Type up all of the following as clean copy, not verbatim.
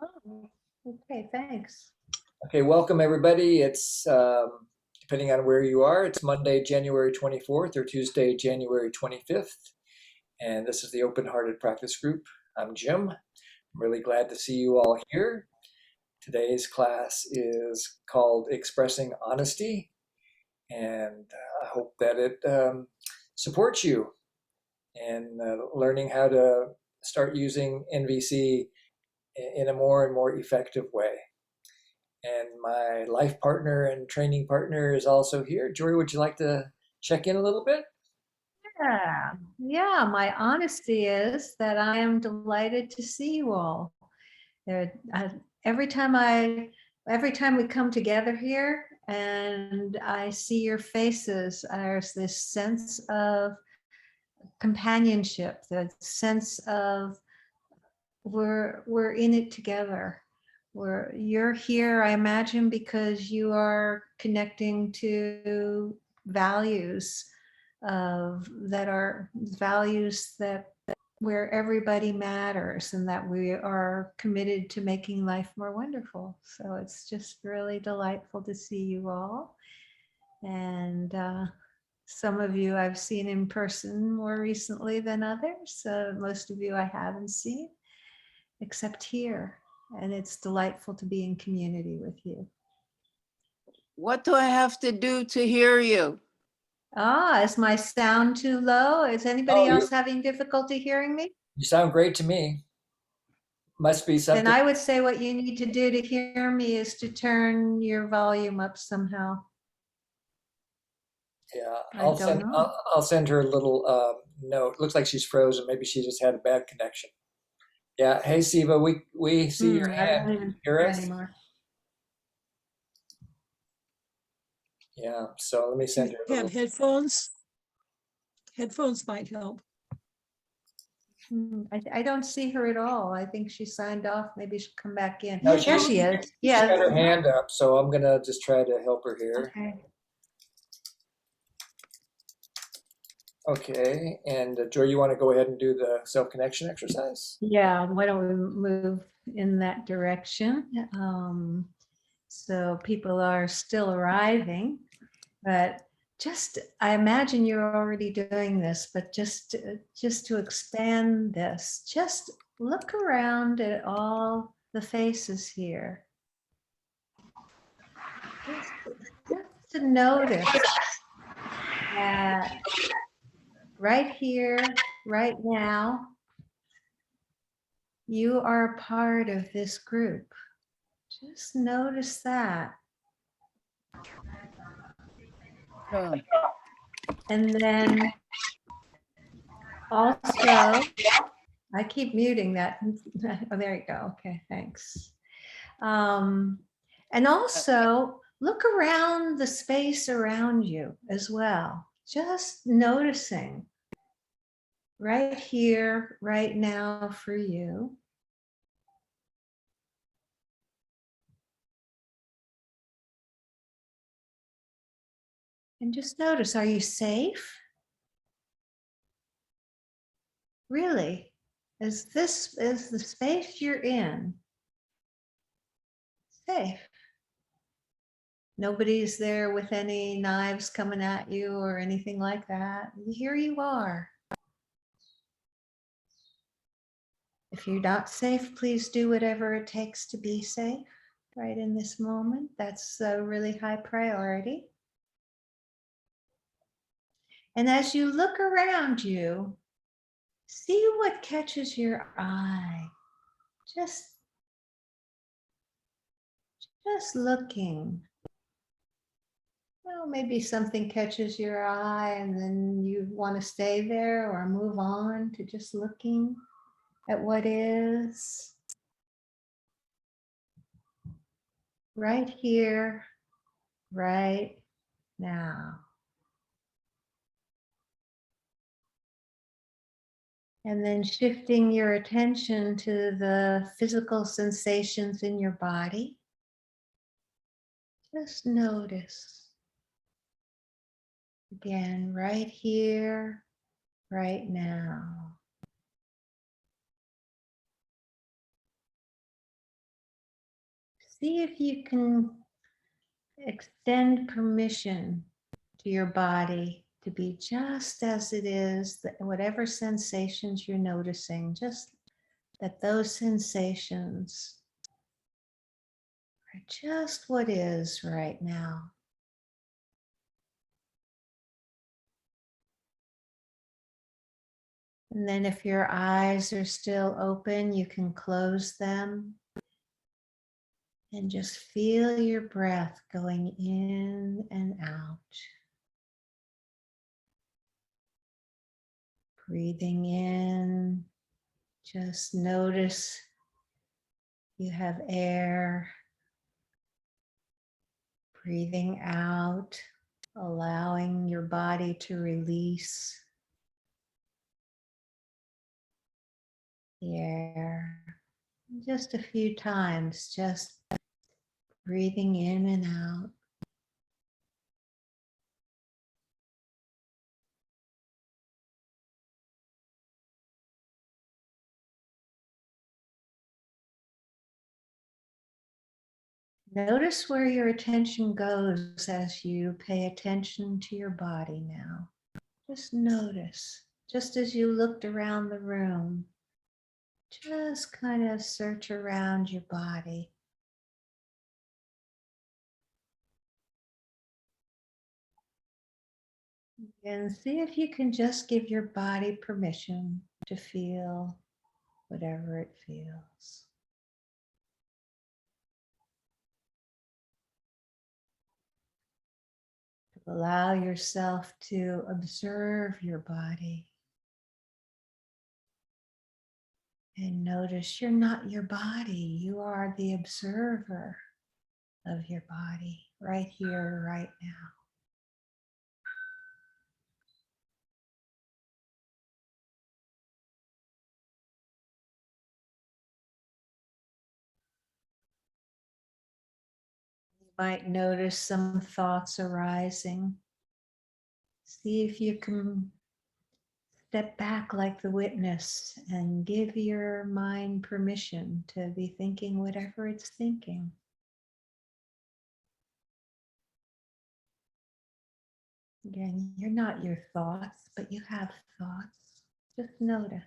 Oh, okay, thanks. Okay, welcome everybody. It's depending on where you are, it's Monday, January 24th or Tuesday, January 25th. And this is the Open Hearted Practice Group. I'm Jim. I'm really glad to see you all here. Today's class is called Expressing Honesty, and I hope that it supports you in learning how to start using NVC in a more and more effective way. And my life partner and training partner is also here. Jory, would you like to check in a little bit? Yeah, my honesty is that I am delighted to see you all. There, every time every time we come together here and I see your faces, there's this sense of companionship, the sense of we're in it together. You're here, I imagine, because you are connecting to values that are values that where everybody matters and that we are committed to making life more wonderful. So it's just really delightful to see you all. And some of you I've seen in person more recently than others. Most of you I haven't seen except here. And it's delightful to be in community with you. What do I have to do to hear you? Is my sound too low? Is anybody else having difficulty hearing me? You sound great to me. Must be Then something. I would say what you need to do to hear me is to turn your volume up somehow. Yeah, I I'll send her a little note. Looks like she's frozen. Maybe she just had a bad connection. Yeah. Hey, Siva, we see your I don't hand. Can you even hear hear us? anymore. Yeah. So let me send her a Have little. headphones. Headphones might help. I don't see her at all. I think she signed off. Maybe she'll come back in. No, There she is. she's Yeah. got her hand up, so I'm gonna just try to help her here. Okay. Okay, and Joy, you want to go ahead and do the self-connection exercise? Yeah, why don't we move in that direction? So people are still arriving, but I imagine you're already doing this, but just to expand this, just look around at all the faces here. Just to notice that right here, right now, you are a part of this group. Just notice that. And then also, I keep muting that. Oh, there you go. Okay, thanks. And also look around the space around you as well. Just noticing right here, right now for you. And just notice, are you safe? Really? Is the space you're in safe? Nobody's there with any knives coming at you or anything like that. Here you are. If you're not safe, please do whatever it takes to be safe right in this moment. That's a really high priority. And as you look around you, see what catches your eye. Just looking. Well, maybe something catches your eye and then you want to stay there or move on to just looking at what is right here, right now. And then shifting your attention to the physical sensations in your body. Just notice. Again, right here, right now. see if you can extend permission to your body to be just as it is, that whatever sensations you're noticing, just that those sensations are just what is right now. And then if your eyes are still open, you can close them and just feel your breath going in and out. Breathing in, just notice you have air. Breathing out, allowing your body to release the air. Just a few times, just breathing in and out. Notice where your attention goes as you pay attention to your body now. Just notice, just as you looked around the room, just kind of search around your body. And see if you can just give your body permission to feel whatever it feels. Allow yourself to observe your body. And notice you're not your body. You are the observer of your body right here, right now. You might notice some thoughts arising. See if you can step back like the witness and give your mind permission to be thinking whatever it's thinking. Again, you're not your thoughts, but you have thoughts. Just notice.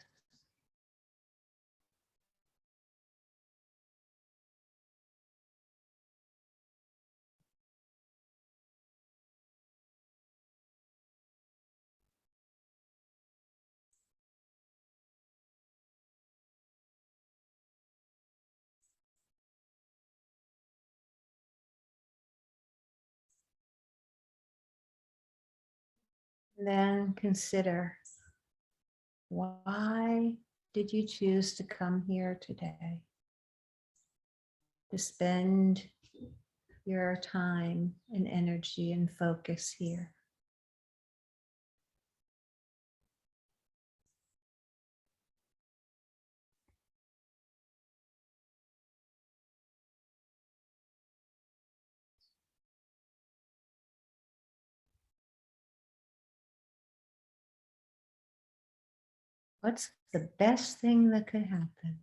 Then consider, why did you choose to come here today? To spend your time and energy and focus here. What's the best thing that could happen?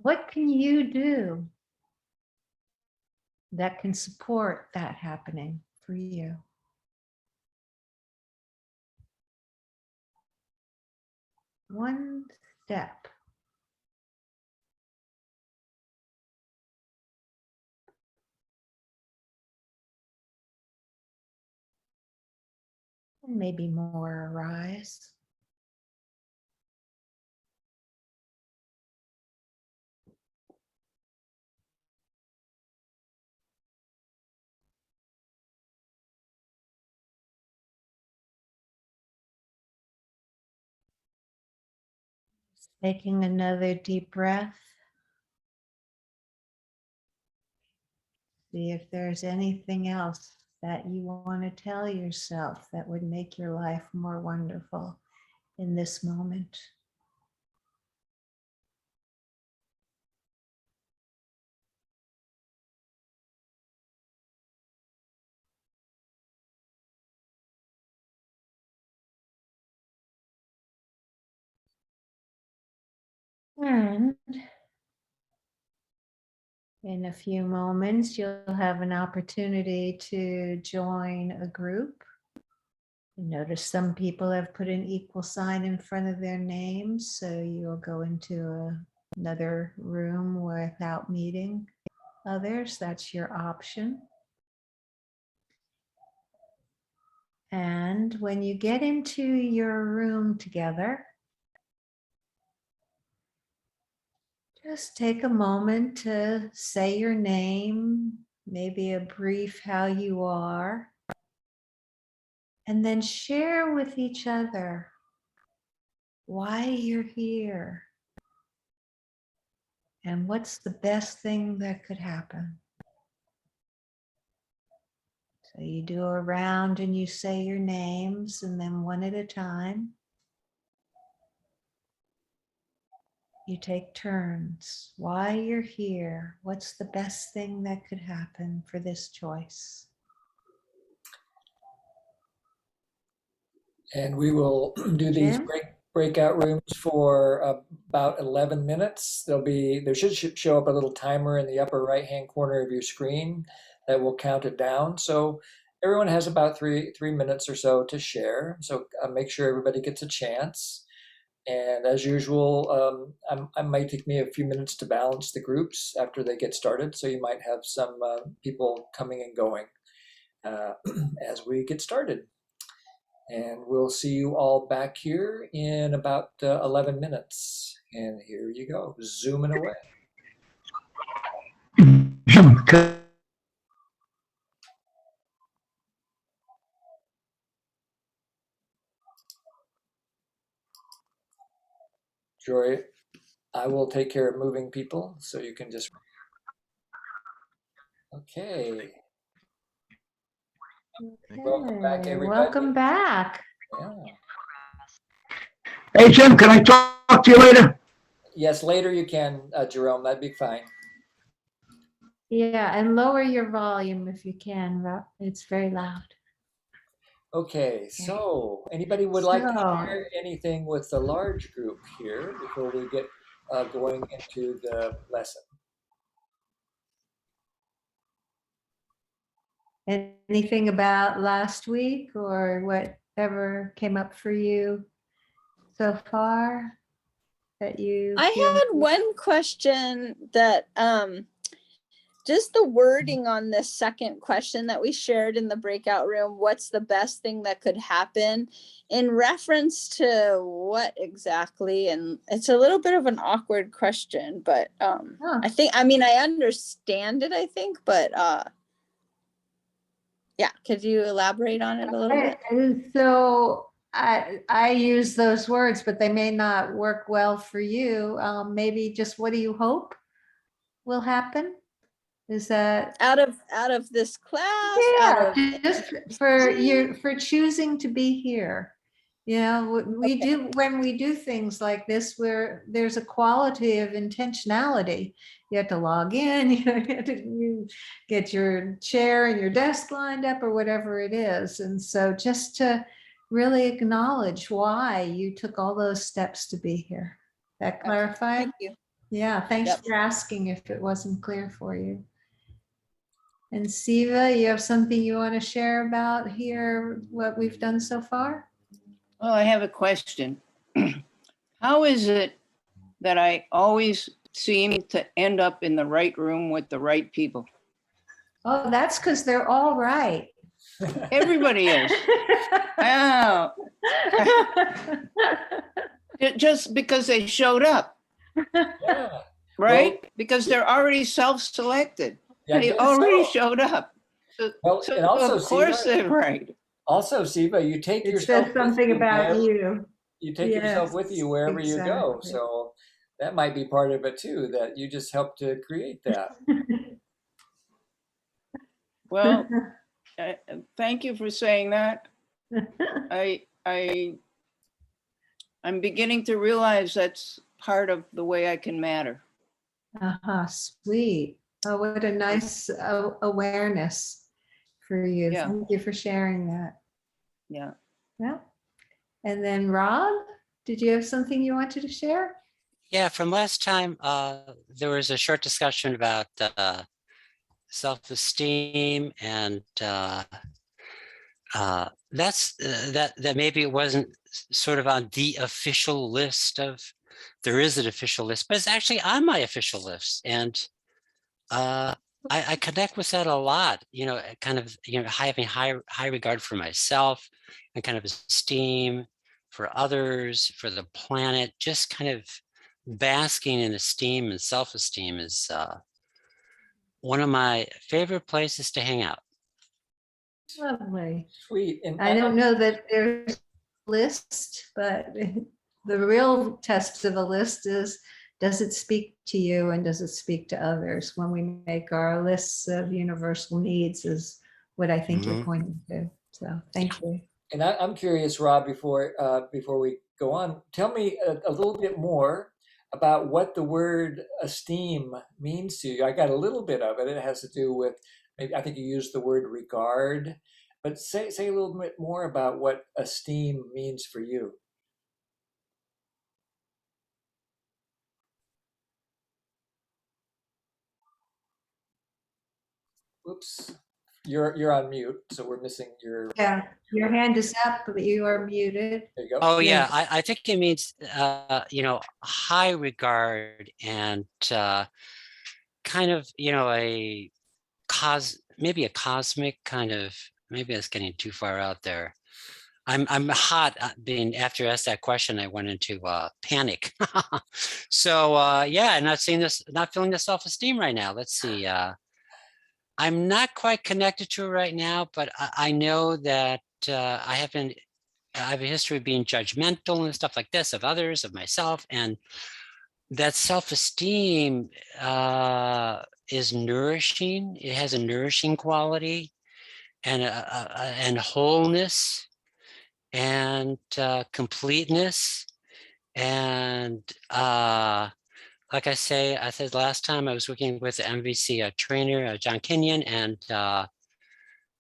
What can you do that can support that happening for you? One step. And maybe more arise. Taking another deep breath. See if there's anything else that you want to tell yourself that would make your life more wonderful in this moment. And in a few moments, you'll have an opportunity to join a group. Notice some people have put an equal sign in front of their names, so you'll go into another room without meeting others. That's your option. And when you get into your room together, just take a moment to say your name, maybe a brief how you are, and then share with each other why you're here and what's the best thing that could happen. So you do a round and you say your names, and then one at a time, you take turns. Why you're here, what's the best thing that could happen for this choice? And we will do these Jim? breakout rooms for about 11 minutes. There should show up a little timer in the upper right-hand corner of your screen that will count it down. So everyone has about three minutes or so to share. So make sure everybody gets a chance. And as usual, I might take me a few minutes to balance the groups after they get started. So you might have some people coming and going as we get started. And we'll see you all back here in about 11 minutes. And here you go, zooming away. Joy, I will take care of moving people, so you can just. Okay. Welcome back, Okay, everybody. welcome back. Yeah. Hey, Jim, can I talk to you later? Yes, later you can, Jerome. That'd be fine. Yeah, and lower your volume if you can. It's very loud. Okay, so anybody would like to So- share anything with the large group here before we get going into the lesson? Anything about last week or whatever came up for you so far that you I feel? had one question that just the wording on this second question that we shared in the breakout room, what's the best thing that could happen in reference to what exactly? And it's a little bit of an awkward question, but I understand it, I think, but yeah, could you elaborate on it a little bit? So I use those words, but they may not work well for you. Maybe just what do you hope will happen? Is that Out of this class, out of just for choosing to be here? You know, we do when we do things like this where there's a quality of intentionality. You have to log in, you get your chair and your desk lined up or whatever it is. And so just to really acknowledge why you took all those steps to be here. That clarified? Thank you. Yeah, thanks Yep. for asking if it wasn't clear for you. And Siva, you have something you want to share about here, what we've done so far? Well, I have a question. How is it that I always seem to end up in the right room with the right people? Oh, that's because they're all right. Everybody is. Oh, just because they showed up, Yeah. right? Because they're already self-selected. Yeah, I They guess already so. showed up. Well, So and also, of course Siva, they're right. Also, Siva, you take It yourself says with something you about wherever- you. You take yourself Yes, with you wherever you go. exactly. So that might be part of it too, that you just help to create that. Well, Thank you for saying that. I'm beginning to realize that's part of the way I can matter. Sweet. Oh, what a nice awareness for you. Yeah. Thank you for sharing that. Yeah. Yeah. And then Rob, did you have something you wanted to share? Yeah, from last time, there was a short discussion about self-esteem, and that maybe it wasn't sort of on the official list of. There is an official list, but it's actually on my official list, and I connect with that a lot. You know, kind of having high regard for myself, and kind of esteem for others, for the planet. Just kind of basking in esteem and self-esteem is one of my favorite places to hang out. Lovely. Sweet. And I don't know that there's a list, but the real test of a list is, does it speak to you and does it speak to others? When we make our lists of universal needs is what I think you're pointing to. So thank you. And I'm curious, Rob, before we go on, tell me a little bit more about what the word esteem means to you. I got a little bit of it. It has to do with, maybe I think you used the word regard, but say a little bit more about what esteem means for you. Oops, you're on mute, so we're missing your. Yeah, your hand is up, but you are muted. There you go. Oh Yeah. yeah, I think it means high regard, and kind of maybe a cosmic kind of, maybe that's getting too far out there. I'm hot being, after you asked that question, I went into panic. So yeah, not feeling the self-esteem right now. Let's see. I'm not quite connected to it right now, but I know that I have a history of being judgmental and stuff like this of others, of myself, and that self-esteem is nourishing. It has a nourishing quality, and wholeness, and completeness, and like I said last time, I was working with the MVC trainer, John Kenyon, and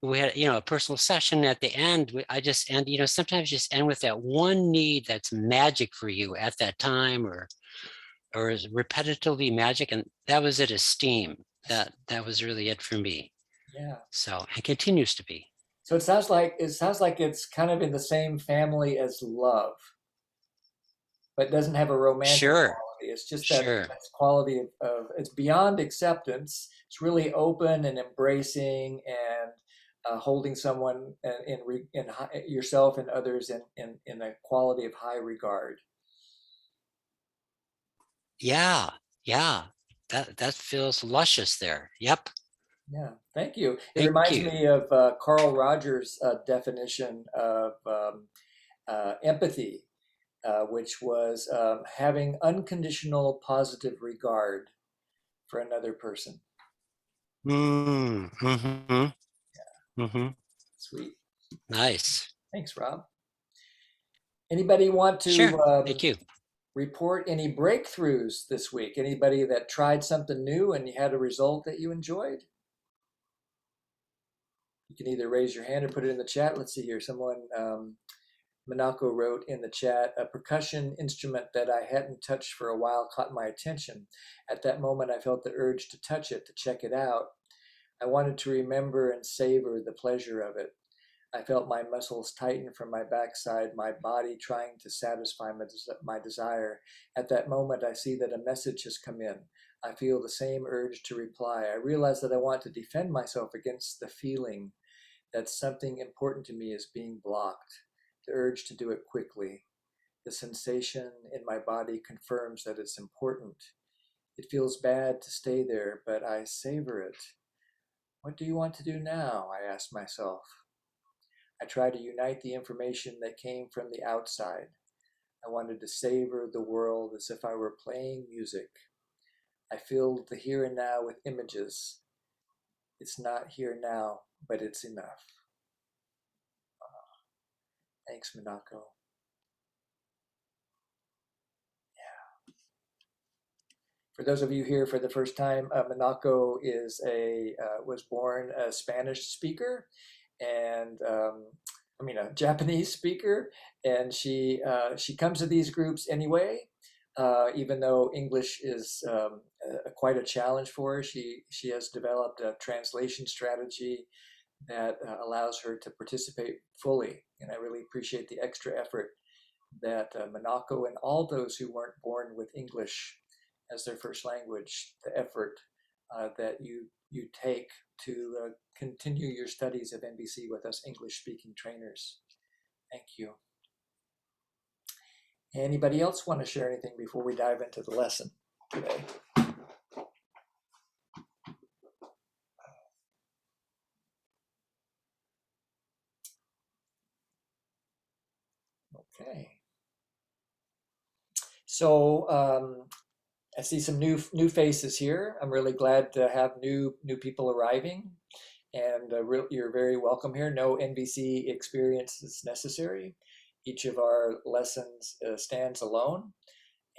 we had a personal session at the end. I just end, sometimes just end with that one need that's magic for you at that time, or is repetitively magic, and that was it. Esteem. That was really it for me. Yeah. So it continues to be. So it sounds like it's kind of in the same family as love, but doesn't have a romantic Sure. quality. It's just Sure. that quality of it's beyond acceptance. It's really open and embracing, and holding someone in yourself and others in a quality of high regard. Yeah. That feels luscious there. Yep. Yeah, thank you. It Thank reminds you. me of Carl Rogers' definition of empathy, which was having unconditional positive regard for another person. Mm-hmm. Sweet. Nice. Thanks, Rob. Anybody want to Sure. Thank you. report any breakthroughs this week? Anybody that tried something new and you had a result that you enjoyed? You can either raise your hand or put it in the chat. Let's see here. Someone, Minako wrote in the chat, a percussion instrument that I hadn't touched for a while caught my attention. At that moment, I felt the urge to touch it, to check it out. I wanted to remember and savor the pleasure of it. I felt my muscles tighten from my backside, my body trying to satisfy my desire. At that moment, I see that a message has come in. I feel the same urge to reply. I realize that I want to defend myself against the feeling that something important to me is being blocked. The urge to do it quickly. The sensation in my body confirms that it's important. It feels bad to stay there, but I savor it. What do you want to do now? I ask myself. I try to unite the information that came from the outside. I wanted to savor the world as if I were playing music. I filled the here and now with images. It's not here now, but it's enough. Thanks, Minako. For those of you here for the first time, Minako is was born a Spanish speaker, and a Japanese speaker, and she comes to these groups anyway, even though English is quite a challenge for her. She has developed a translation strategy that allows her to participate fully, and I really appreciate the extra effort that Minako and all those who weren't born with English as their first language, the effort that you take to continue your studies of NVC with us English-speaking trainers. Thank you. Anybody else want to share anything before we dive into the lesson today? Okay. So I see some new faces here. I'm really glad to have new people arriving, and you're very welcome here. No NVC experience is necessary. Each of our lessons stands alone,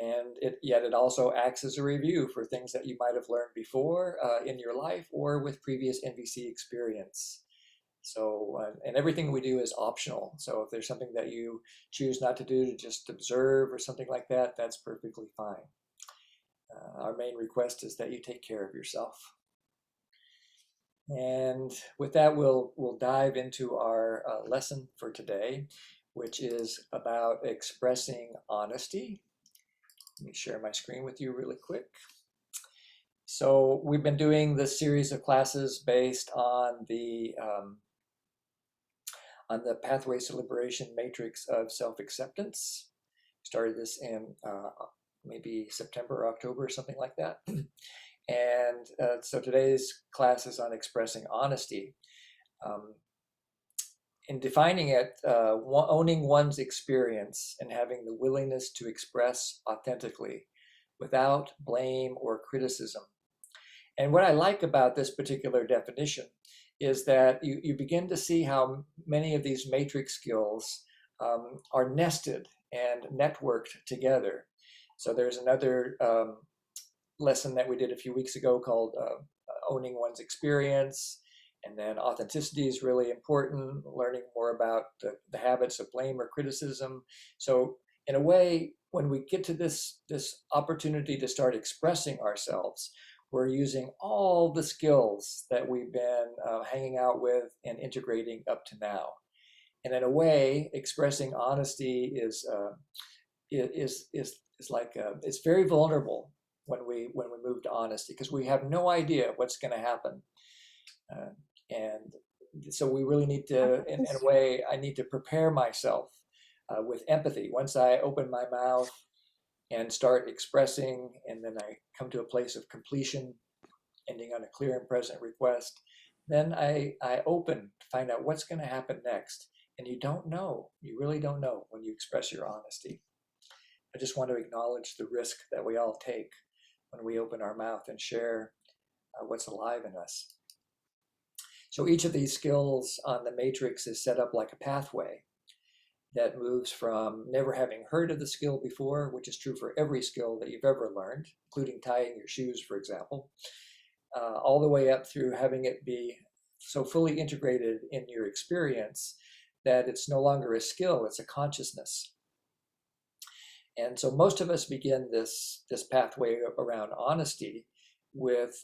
and yet it also acts as a review for things that you might have learned before in your life or with previous NVC experience. So, and everything we do is optional. So if there's something that you choose not to do, to just observe or something like that, that's perfectly fine. Our main request is that you take care of yourself. And with that, we'll dive into our lesson for today, which is about expressing honesty. Let me share my screen with you really quick. So we've been doing this series of classes based on the Pathways to Liberation matrix of self-acceptance. Started this in maybe September or October, something like that. And so today's class is on expressing honesty. In defining it, owning one's experience and having the willingness to express authentically without blame or criticism. And what I like about this particular definition is that you begin to see how many of these matrix skills are nested and networked together. So there's another lesson that we did a few weeks ago called owning one's experience. And then authenticity is really important, learning more about the habits of blame or criticism. So in a way, when we get to this opportunity to start expressing ourselves, we're using all the skills that we've been hanging out with and integrating up to now. And in a way, expressing honesty is like it's very vulnerable when we move to honesty, because we have no idea what's going to happen, and so we really need to, in a way, I need to prepare myself with empathy. Once I open my mouth and start expressing, and then I come to a place of completion, ending on a clear and present request, then I open to find out what's going to happen next. And you don't know, you really don't know when you express your honesty. I just want to acknowledge the risk that we all take when we open our mouth and share what's alive in us. So each of these skills on the matrix is set up like a pathway that moves from never having heard of the skill before, which is true for every skill that you've ever learned, including tying your shoes, for example, all the way up through having it be so fully integrated in your experience that it's no longer a skill, it's a consciousness. And so most of us begin this pathway around honesty with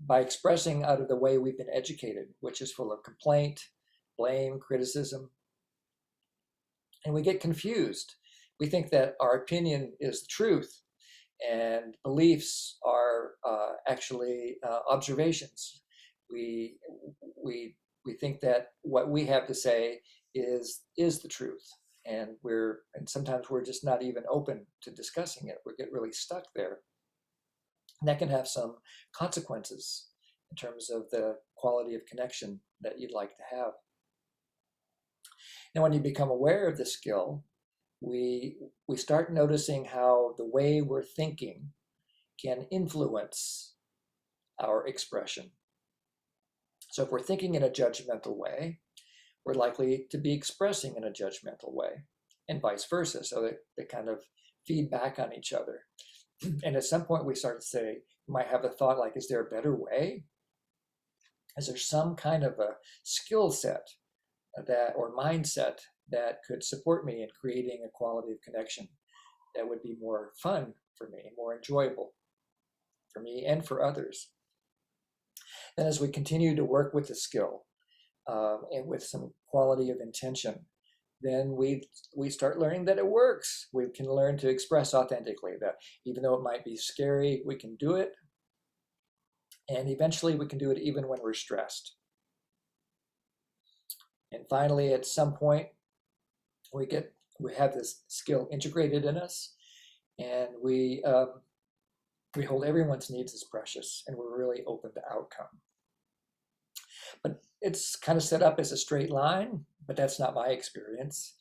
by expressing out of the way we've been educated, which is full of complaint, blame, criticism. And we get confused. We think that our opinion is the truth, and beliefs are actually observations. We think that what we have to say is the truth, and sometimes we're just not even open to discussing it. We get really stuck there. And that can have some consequences in terms of the quality of connection that you'd like to have. Now, when you become aware of the skill, we start noticing how the way we're thinking can influence our expression. So if we're thinking in a judgmental way, we're likely to be expressing in a judgmental way, and vice versa. So they kind of feed back on each other. And at some point we start to say, you might have a thought like, is there a better way? Is there some kind of a skill set that or mindset that could support me in creating a quality of connection that would be more fun for me, more enjoyable for me and for others? And as we continue to work with the skill and with some quality of intention, then we start learning that it works. We can learn to express authentically, that even though it might be scary, we can do it. And eventually we can do it even when we're stressed. And finally, at some point, we have this skill integrated in us, and we hold everyone's needs as precious, and we're really open to outcome. But it's kind of set up as a straight line, but that's not my experience.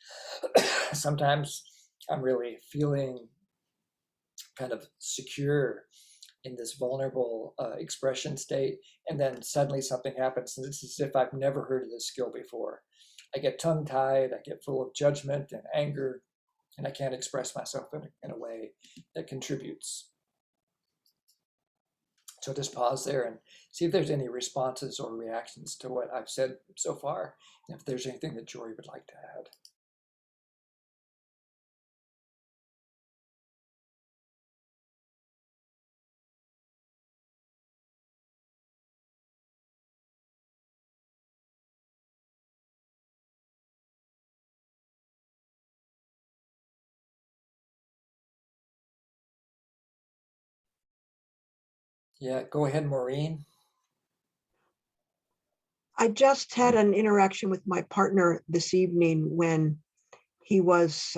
Sometimes I'm really feeling kind of secure in this vulnerable expression state, and then suddenly something happens, and it's as if I've never heard of this skill before. I get tongue-tied, I get full of judgment and anger, and I can't express myself in a way that contributes. So just pause there and see if there's any responses or reactions to what I've said so far, and if there's anything that Jory would like to add. Yeah, go ahead, Maureen. I just had an interaction with my partner this evening when he was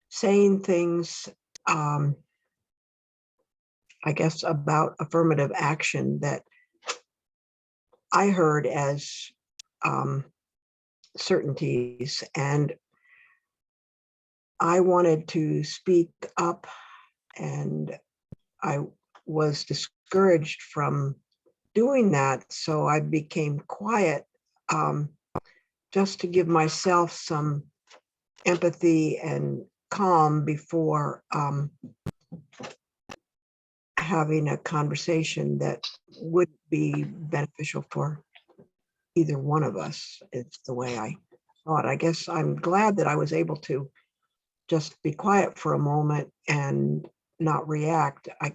saying things, I guess, about affirmative action that I heard as certainties. And I wanted to speak up, and I was discouraged from doing that. So I became quiet, just to give myself some empathy and calm before having a conversation that would be beneficial for either one of us. It's the way I thought. I guess I'm glad that I was able to just be quiet for a moment and not react. I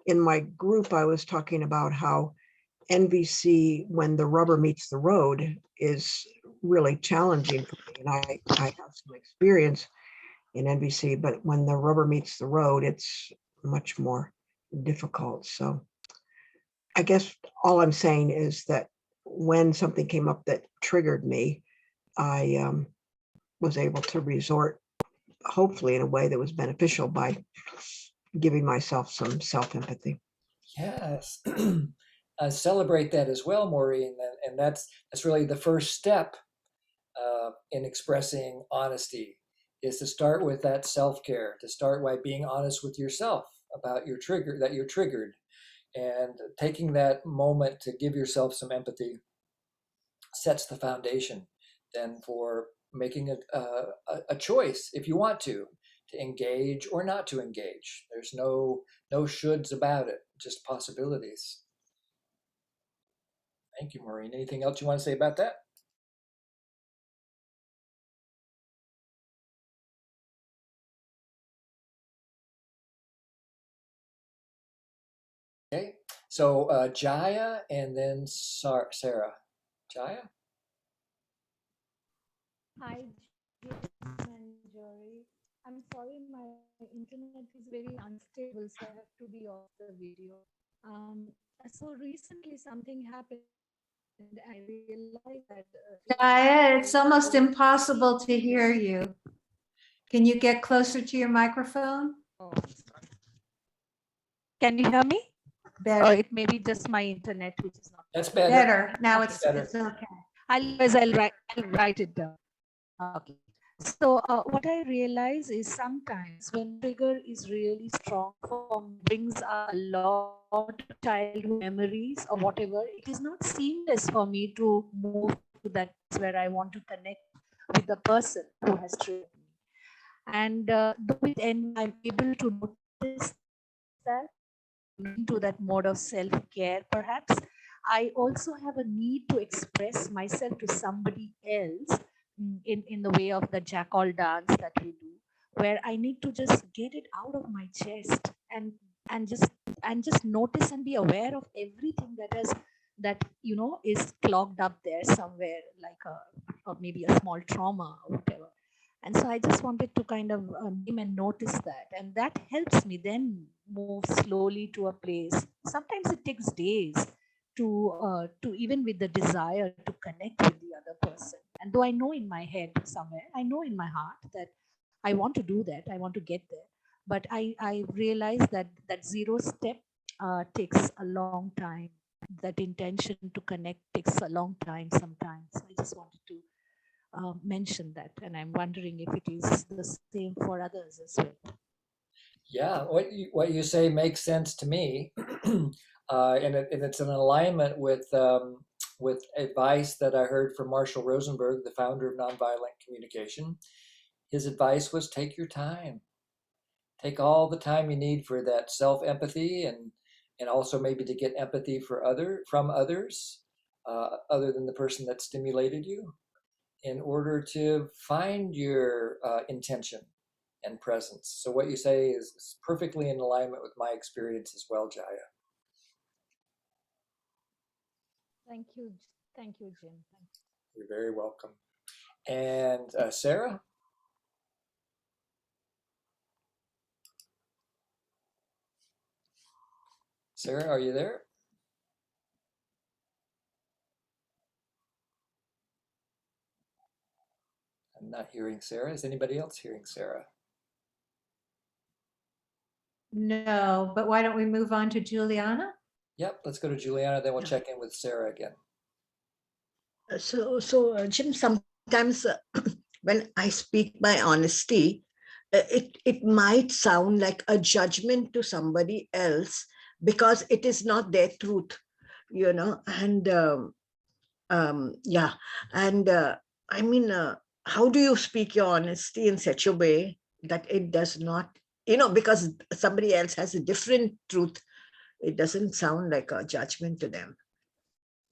in my group, I was talking about how NVC, when the rubber meets the road, is really challenging for me. And I have some experience in NVC, but when the rubber meets the road, it's much more difficult. So I guess all I'm saying is that when something came up that triggered me, I was able to resort, hopefully in a way that was beneficial, by giving myself some self-empathy. Yes. Celebrate that as well, Maureen, and that's really the first step in expressing honesty, is to start with that self-care, to start by being honest with yourself about your trigger, that you're triggered, and taking that moment to give yourself some empathy sets the foundation then for making a choice, if you want to engage or not to engage. There's no shoulds about it, just possibilities. Thank you, Maureen. Anything else you want to say about that? Okay, so Jaya and then Sarah. Jaya? Hi, Jim and Jory. I'm sorry, my internet is very unstable, so I have to be off the video. So recently something happened, and I realized that. Jaya, it's almost impossible to hear you. Can you get closer to your microphone? Oh, I'm sorry. Can you hear me? Better. Or it may be just my internet, which is not. That's better. Better. Now Okay. it's okay. I'll write it down. Okay. So what I realize is sometimes when trigger is really strong for me, brings up a lot of childhood memories or whatever, it is not seamless for me to move to that where I want to connect with the person who has triggered me. And though with end, I'm able to notice that into that mode of self-care perhaps, I also have a need to express myself to somebody else, in the way of the jackal dance that we do, where I need to just get it out of my chest and just notice and be aware of everything that is clogged up there somewhere, like or maybe a small trauma or whatever. And so I just wanted to kind of name and notice that. And that helps me then move slowly to a place. Sometimes it takes days to even with the desire to connect with the other person. And though I know in my head somewhere, I know in my heart that I want to do that, I want to get there. But I realize that that zero step takes a long time. That intention to connect takes a long time sometimes. I just wanted to mention that, and I'm wondering if it is the same for others as well. Yeah, what you say makes sense to me, and it's in alignment with advice that I heard from Marshall Rosenberg, the founder of Nonviolent Communication. His advice was take your time, take all the time you need for that self empathy, and also maybe to get empathy from others, other than the person that stimulated you, in order to find your intention and presence. So what you say is perfectly in alignment with my experience as well, Jaya. Thank you. Thank you, Jim. Thank you. You're very welcome. And Sarah? Sarah, are you there? I'm not hearing Sarah. Is anybody else hearing Sarah? No, but why don't we move on to Juliana? Yep, let's go to Juliana, then we'll check in with Sarah again. Jim, sometimes when I speak my honesty, it might sound like a judgment to somebody else because it is not their truth, and yeah, and I mean, how do you speak your honesty in such a way that it does not, because somebody else has a different truth, it doesn't sound like a judgment to them.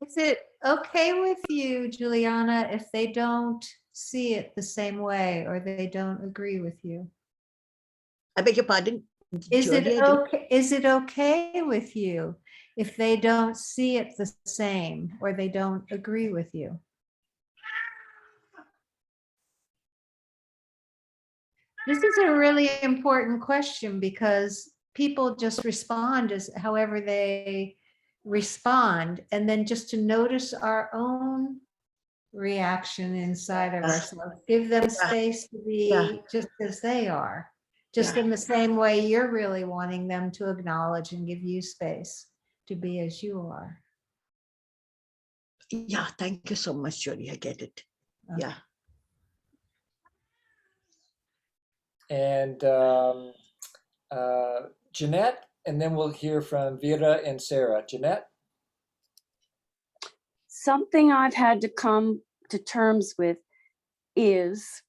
Is it okay with you, Juliana, if they don't see it the same way or they don't agree with you? I beg your pardon? Is Jody, it I didn't- okay? Is it okay with you if they don't see it the same or they don't agree with you? This is a really important question because people just respond as however they respond, and then just to notice our own reaction inside of ourselves, give them space to be just as they are, just in the same way you're really wanting them to acknowledge and give you space to be as you are. Yeah, thank you so much, Jody. I get it. Okay. Yeah. And Jeanette, and then we'll hear from Vera and Sarah. Jeanette? Something I've had to come to terms with is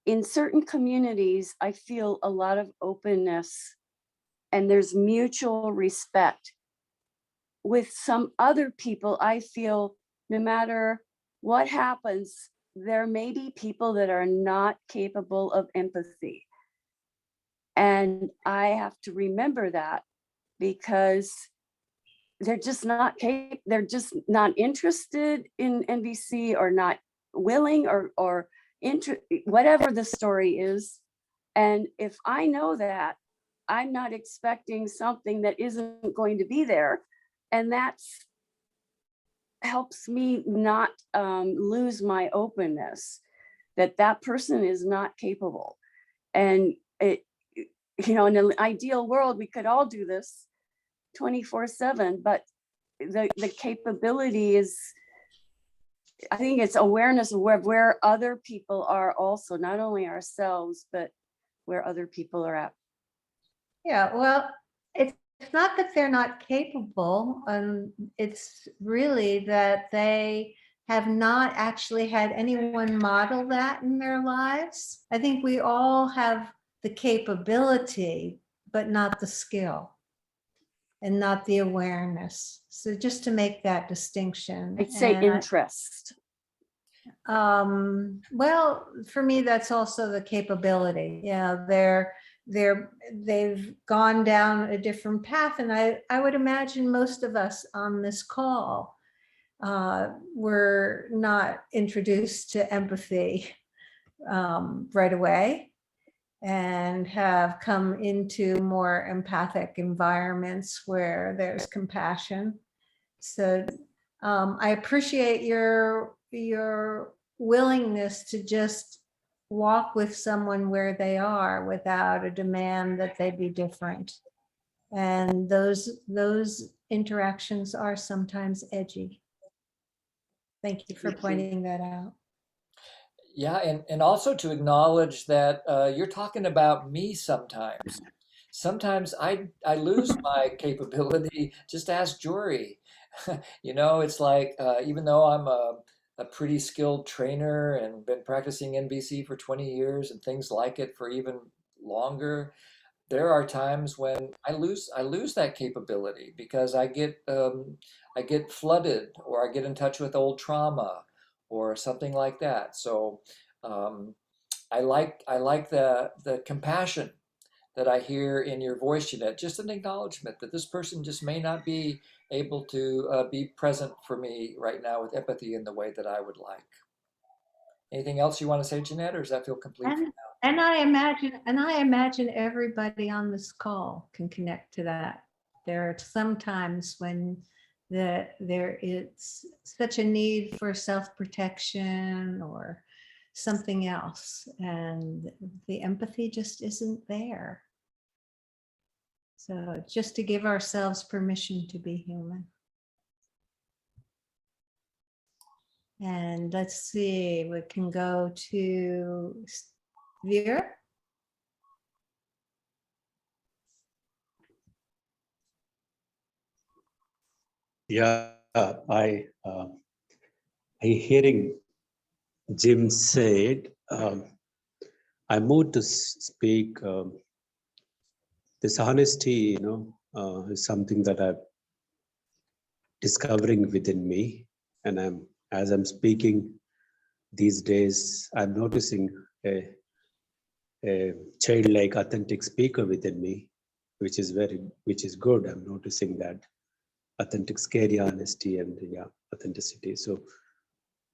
in certain communities, I feel a lot of openness and there's mutual respect. With some other people, I feel no matter what happens, there may be people that are not capable of empathy. And I have to remember that because they're just not interested in NVC or not willing or whatever the story is. And if I know that, I'm not expecting something that isn't going to be there. And that's helps me not lose my openness that person is not capable. And in an ideal world, we could all do this 24/7, but the capability is I think it's awareness of where other people are also, not only ourselves, but where other people are at. Yeah, well, it's not that they're not capable, it's really that they have not actually had anyone model that in their lives. I think we all have the capability, but not the skill and not the awareness. So just to make that distinction. I'd say And interest. well, for me, that's also the capability. Yeah, they've gone down a different path, and I would imagine most of us on this call were not introduced to empathy right away, and have come into more empathic environments where there's compassion. So I appreciate your willingness to just walk with someone where they are without a demand that they be different. And those interactions are sometimes edgy. Thank you for pointing that out. Yeah, and also to acknowledge that you're talking about me sometimes. Sometimes I lose my capability. Just ask Jory. You know, it's like even though I'm a pretty skilled trainer and been practicing NBC for 20 years and things like it for even longer, there are times when I lose that capability because I get flooded, or I get in touch with old trauma or something like that. So I like the compassion that I hear in your voice, Jeanette. Just an acknowledgement that this person just may not be able to be present for me right now with empathy in the way that I would like. Anything else you want to say, Jeanette, or does that feel complete? And I imagine everybody on this call can connect to that. There are some times when there is such a need for self-protection or something else, and the empathy just isn't there. So just to give ourselves permission to be human. And let's see, we can go to Vera. Yeah, I hearing Jim said, I moved to speak. This honesty, is something that I'm discovering within me, and as I'm speaking these days, I'm noticing a childlike, authentic speaker within me, which is good. I'm noticing that authentic, scary honesty and authenticity. So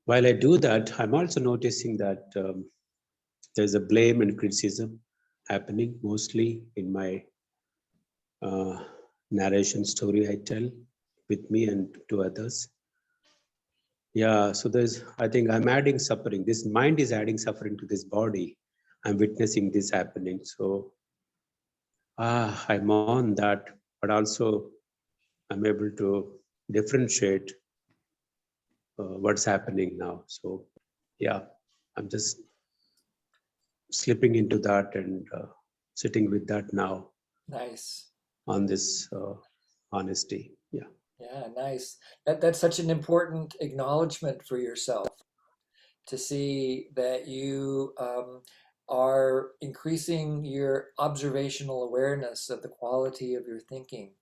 while I do that, I'm also noticing that there's a blame and criticism happening mostly in my narration story I tell with me and to others. Yeah, so I think I'm adding suffering. This mind is adding suffering to this body. I'm witnessing this happening. So I'm on that, but also I'm able to differentiate what's happening now. So yeah, I'm just slipping into that and sitting with that now. Nice. On this honesty. Yeah. Yeah, nice. That's such an important acknowledgement for yourself, to see that you are increasing your observational awareness of the quality of your thinking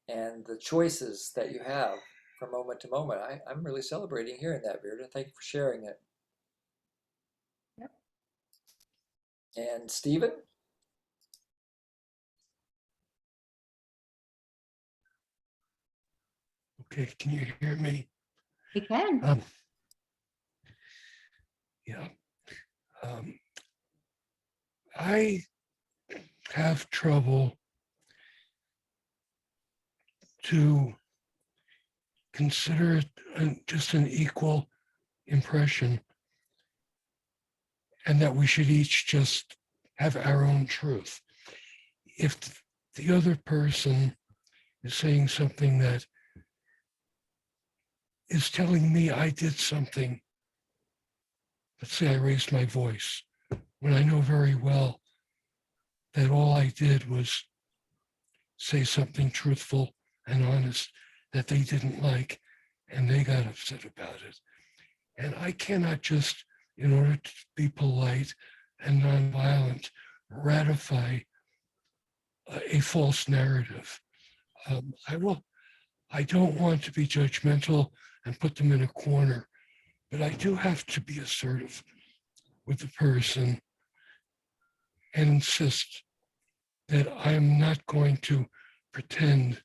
and the choices that you have from moment to moment. I'm really celebrating hearing that, Virta. Thank you for sharing it. Yep. And Stephen? Okay, can you hear me? We can. Yeah. I have trouble to consider it just an equal impression, and that we should each just have our own truth. If the other person is saying something that is telling me I did something let's say I raised my voice, when I know very well that all I did was say something truthful and honest that they didn't like, and they got upset about it. And I cannot just, in order to be polite and nonviolent, ratify a false narrative. I don't want to be judgmental and put them in a corner, but I do have to be assertive with the person and insist that I am not going to pretend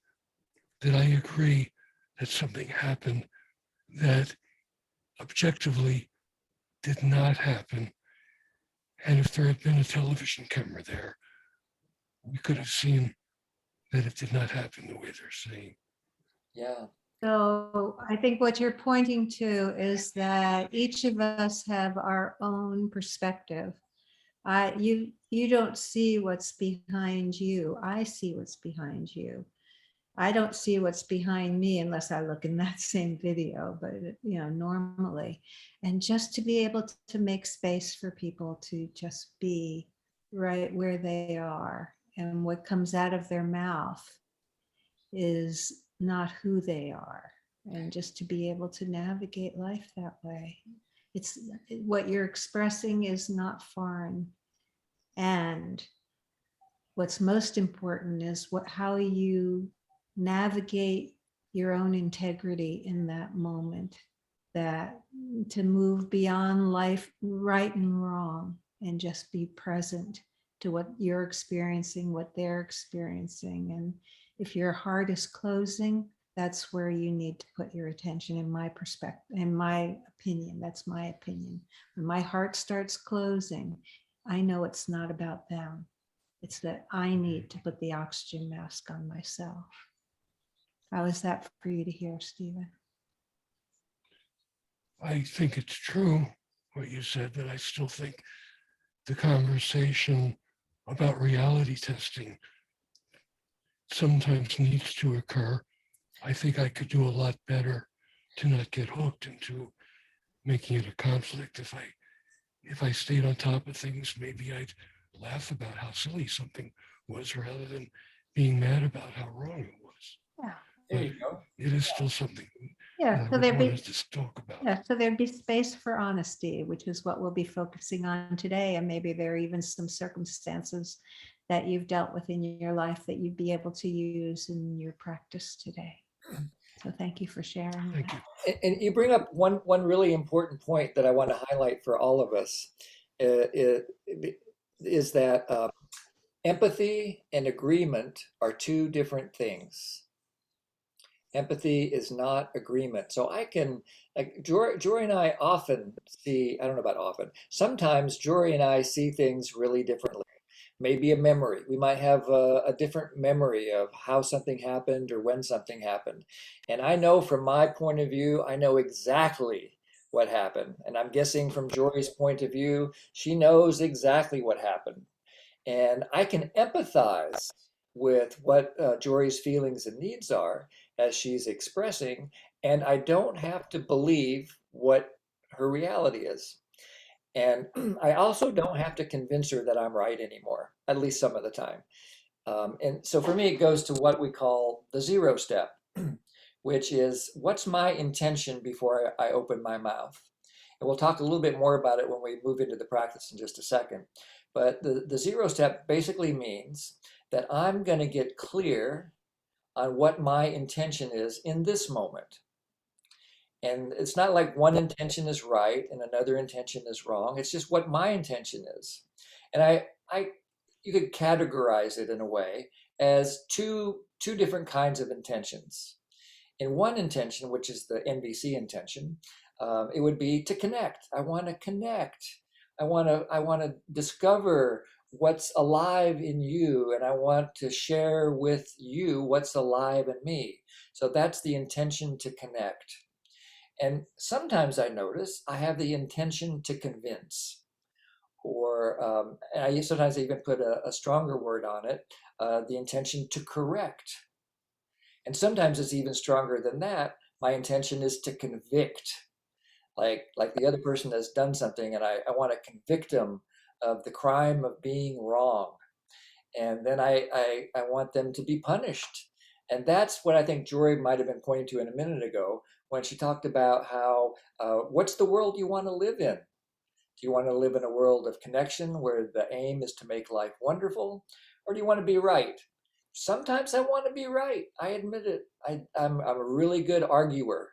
that I agree that something happened that objectively did not happen. And if there had been a television camera there, we could have seen that it did not happen the way they're saying. Yeah. So I think what you're pointing to is that each of us have our own perspective. You don't see what's behind you. I see what's behind you. I don't see what's behind me unless I look in that same video, but normally. And just to be able to make space for people to just be right where they are, and what comes out of their mouth is not who they are, and just to be able to navigate life that way. It's what you're expressing is not foreign. And what's most important is how you navigate your own integrity in that moment, that to move beyond life right and wrong and just be present to what you're experiencing, what they're experiencing. And if your heart is closing, that's where you need to put your attention, in my perspective, in my opinion. That's my opinion. When my heart starts closing, I know it's not about them. It's that I need to put the oxygen mask on myself. How is that for you to hear, Stephen? I think it's true what you said, but I still think the conversation about reality testing sometimes needs to occur. I think I could do a lot better to not get hooked into making it a conflict. If I stayed on top of things, maybe I'd laugh about how silly something was rather than being mad about how wrong it was. Yeah. There you go. It is still something Yeah, that I so would there'd want be, us to talk about. yeah, so there'd be space for honesty, which is what we'll be focusing on today. And maybe there are even some circumstances that you've dealt with in your life that you'd be able to use in your practice today. So thank you for sharing. Thank that. you. And you bring up one really important point that I want to highlight for all of us, is that empathy and agreement are two different things. Empathy is not agreement. So I can, like, Jory and I often see, I don't know about often, sometimes Jory and I see things really differently. Maybe a memory. We might have a different memory of how something happened or when something happened. And I know from my point of view, I know exactly what happened. And I'm guessing from Jory's point of view, she knows exactly what happened. And I can empathize with what Jory's feelings and needs are as she's expressing, and I don't have to believe what her reality is. And I also don't have to convince her that I'm right anymore, at least some of the time. And so for me, it goes to what we call the zero step, which is what's my intention before I open my mouth? And we'll talk a little bit more about it when we move into the practice in just a second. But the zero step basically means that I'm going to get clear on what my intention is in this moment. And it's not like one intention is right and another intention is wrong. It's just what my intention is. And you could categorize it in a way as two different kinds of intentions. In one intention, which is the NVC intention, it would be to connect. I want to connect. I want to discover what's alive in you, and I want to share with you what's alive in me. So that's the intention to connect. And sometimes I notice I have the intention to convince, or and sometimes I even put a stronger word on it, the intention to correct. And sometimes it's even stronger than that. My intention is to convict. like the other person has done something, and I want to convict them of the crime of being wrong. And then I want them to be punished. And that's what I think Jory might have been pointing to in a minute ago when she talked about how, what's the world you want to live in? Do you want to live in a world of connection where the aim is to make life wonderful? Or do you want to be right? Sometimes I want to be right. I admit it. I'm a really good arguer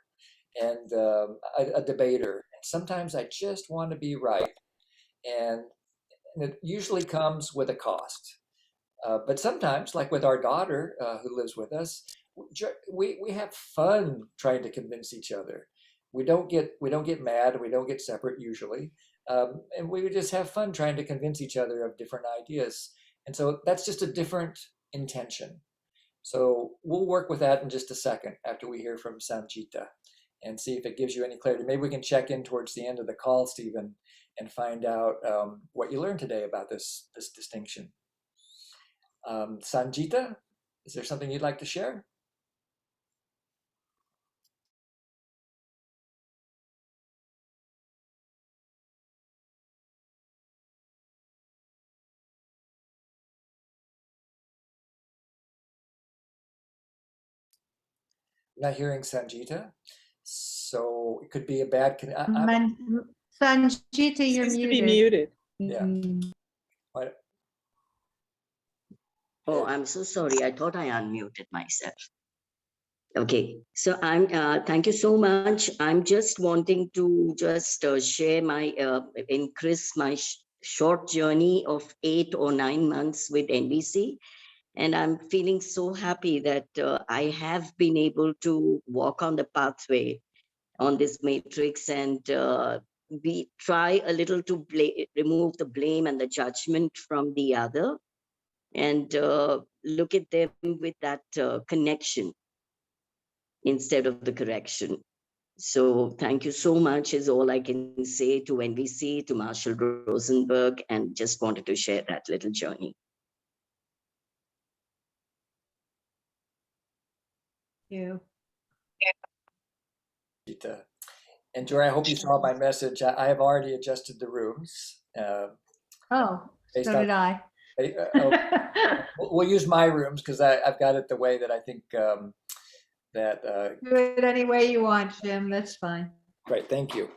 and a debater. And sometimes I just want to be right. And it usually comes with a cost. But sometimes, like with our daughter who lives with us, we have fun trying to convince each other. We don't get mad. We don't get separate usually, and we just have fun trying to convince each other of different ideas. And so that's just a different intention. So we'll work with that in just a second after we hear from Sanjita and see if it gives you any clarity. Maybe we can check in towards the end of the call, Stephen, and find out what you learned today about this distinction. Sanjita, is there something you'd like to share? Not hearing Sanjita, so it could be a bad. Sanjita, you're Seems to muted. be muted. Yeah. What? Oh, I'm so sorry. I thought I unmuted myself. Okay, so I'm. Thank you so much. I'm just wanting to just share my in Chris my short journey of 8 or 9 months with NBC, and I'm feeling so happy that I have been able to walk on the pathway on this matrix, and we try a little to remove the blame and the judgment from the other, and look at them with that connection instead of the correction. So thank you so much is all I can say to NVC, to Marshall Rosenberg, and just wanted to share that little journey. You. And Jory, I hope you saw my message. I have already adjusted the rooms. Oh, Based so on- did I. We'll use my rooms because I've got it the way that I think that. Do it any way you want, Jim. That's fine. Great, thank you.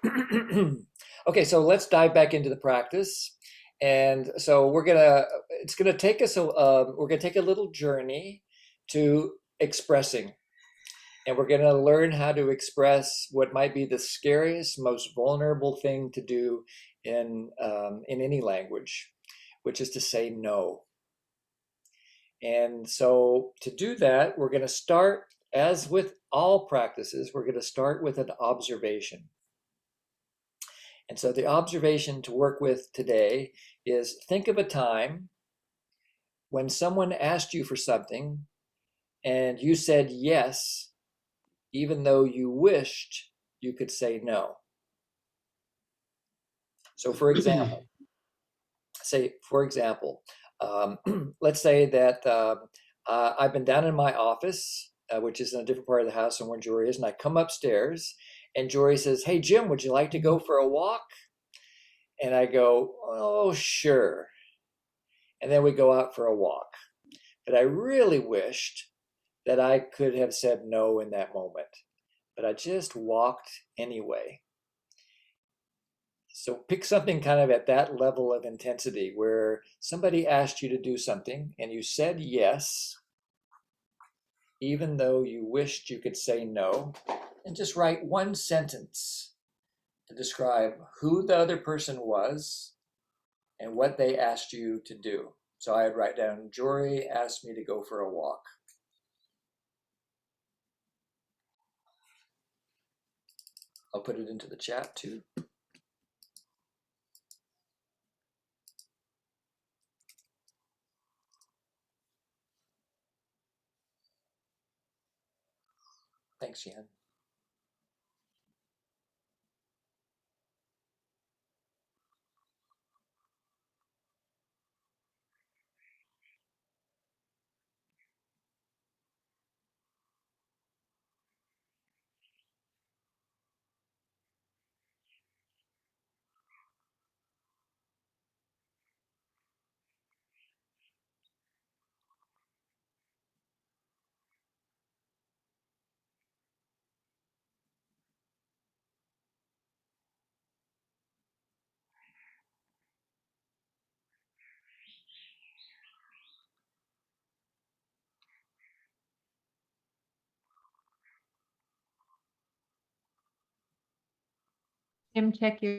Okay, so let's dive back into the practice. And so we're gonna take a little journey to expressing. And we're gonna learn how to express what might be the scariest, most vulnerable thing to do in any language, which is to say no. And so to do that, we're gonna start, as with all practices, we're gonna start with an observation. And so the observation to work with today is think of a time when someone asked you for something and you said yes, even though you wished you could say no. So for example, let's say that I've been down in my office, which is in a different part of the house than where Jory is, and I come upstairs and Jory says, "Hey, Jim, would you like to go for a walk?" And I go, "Oh, sure." And then we go out for a walk. But I really wished that I could have said no in that moment, but I just walked anyway. So pick something kind of at that level of intensity where somebody asked you to do something and you said yes, even though you wished you could say no, and just write one sentence to describe who the other person was and what they asked you to do. So I'd write down, Jory asked me to go for a walk. I'll put it into the chat too. Thanks, Jan. Jim, check your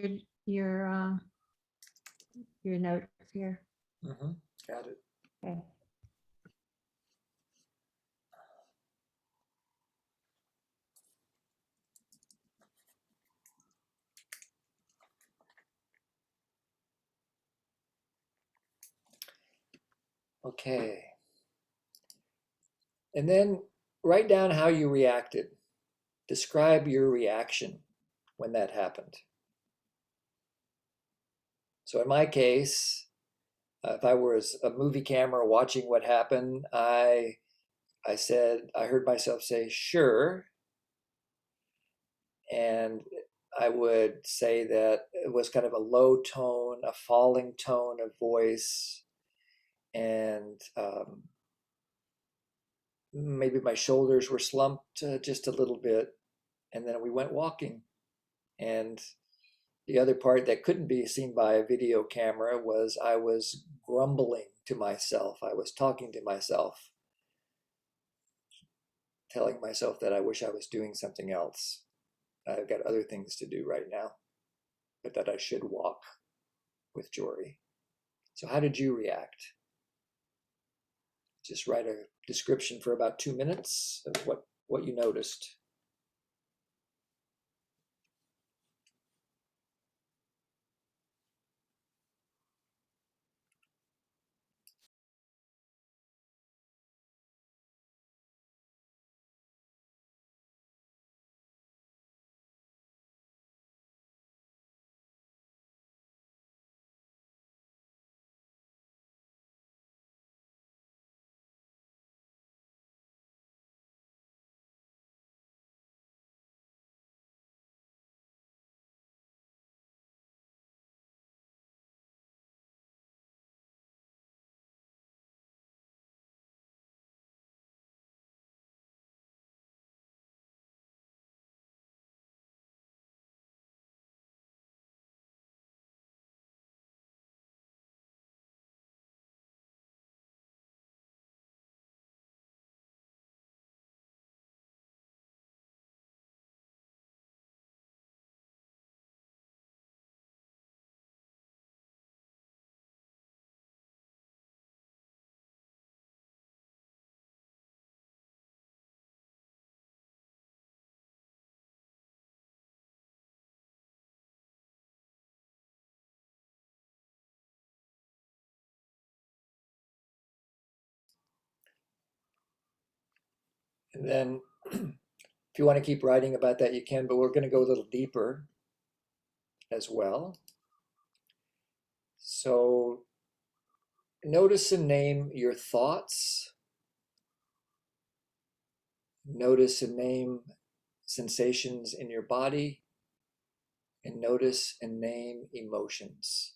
notes here. Got it. Okay. Okay. And then write down how you reacted. Describe your reaction when that happened. So in my case, if I was a movie camera watching what happened, I heard myself say, sure. And I would say that it was kind of a low tone, a falling tone of voice, and maybe my shoulders were slumped just a little bit. And then we went walking. And the other part that couldn't be seen by a video camera was I was grumbling to myself. I was talking to myself, telling myself that I wish I was doing something else. I've got other things to do right now, but that I should walk with Jory. So how did you react? Just write a description for about 2 minutes of what you noticed. And then if you want to keep writing about that, you can, but we're going to go a little deeper as well. So notice and name your thoughts. Notice and name sensations in your body. And notice and name emotions.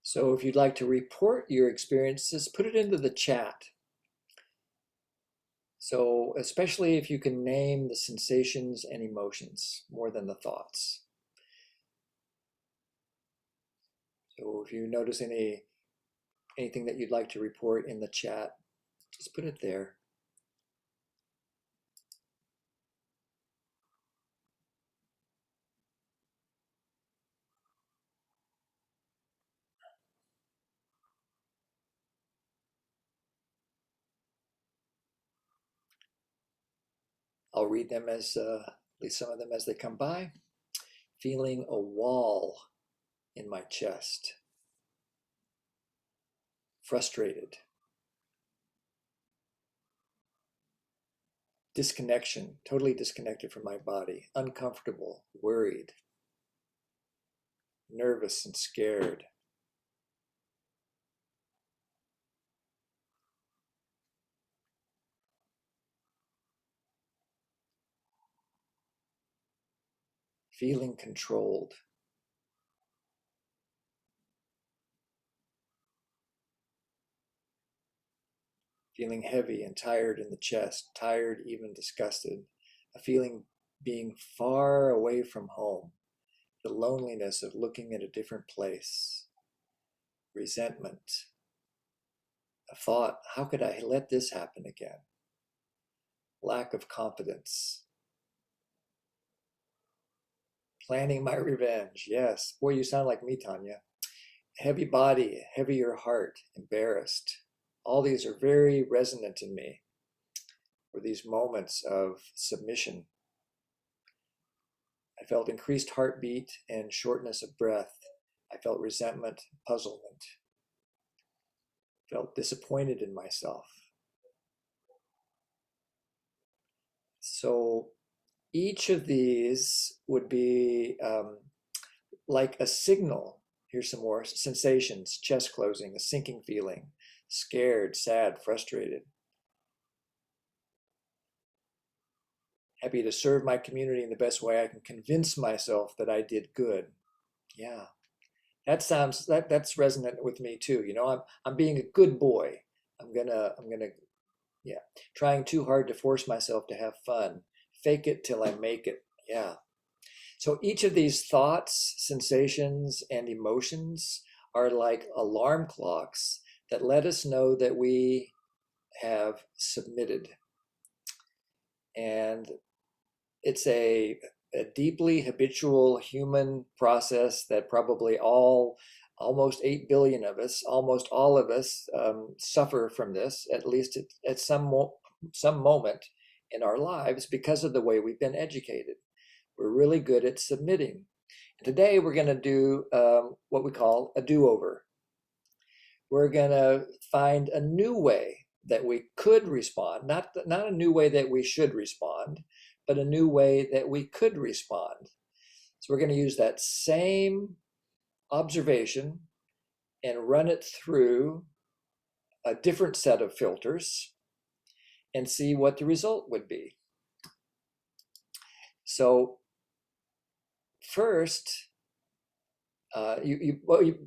So if you'd like to report your experiences, put it into the chat. So especially if you can name the sensations and emotions more than the thoughts. So if you notice anything that you'd like to report in the chat, just put it there. I'll read them as, at least some of them as they come by. Feeling a wall in my chest. Frustrated. Disconnection, totally disconnected from my body. Uncomfortable, worried. Nervous and scared. Feeling controlled. Feeling heavy and tired in the chest, tired, even disgusted. A feeling being far away from home. The loneliness of looking at a different place. Resentment. A thought, how could I let this happen again? Lack of confidence. Planning my revenge. Yes. Boy, you sound like me, Tanya. Heavy body, heavier heart, embarrassed. All these are very resonant in me. Were these moments of submission. I felt increased heartbeat and shortness of breath. I felt resentment, puzzlement. Felt disappointed in myself. So each of these would be like a signal. Here's some more sensations: chest closing, a sinking feeling, scared, sad, frustrated. Happy to serve my community in the best way I can, convince myself that I did good. Yeah, that's resonant with me too. You know, I'm being a good boy. I'm gonna yeah, trying too hard to force myself to have fun. Fake it till I make it. Yeah. So each of these thoughts, sensations, and emotions are like alarm clocks that let us know that we have submitted. And it's a deeply habitual human process that probably almost 8 billion of us, almost all of us suffer from this, at least at some moment in our lives, because of the way we've been educated. We're really good at submitting. Today we're going to do what we call a do-over. We're going to find a new way that we could respond, not a new way that we should respond, but a new way that we could respond. So we're going to use that same observation and run it through a different set of filters and see what the result would be. So first,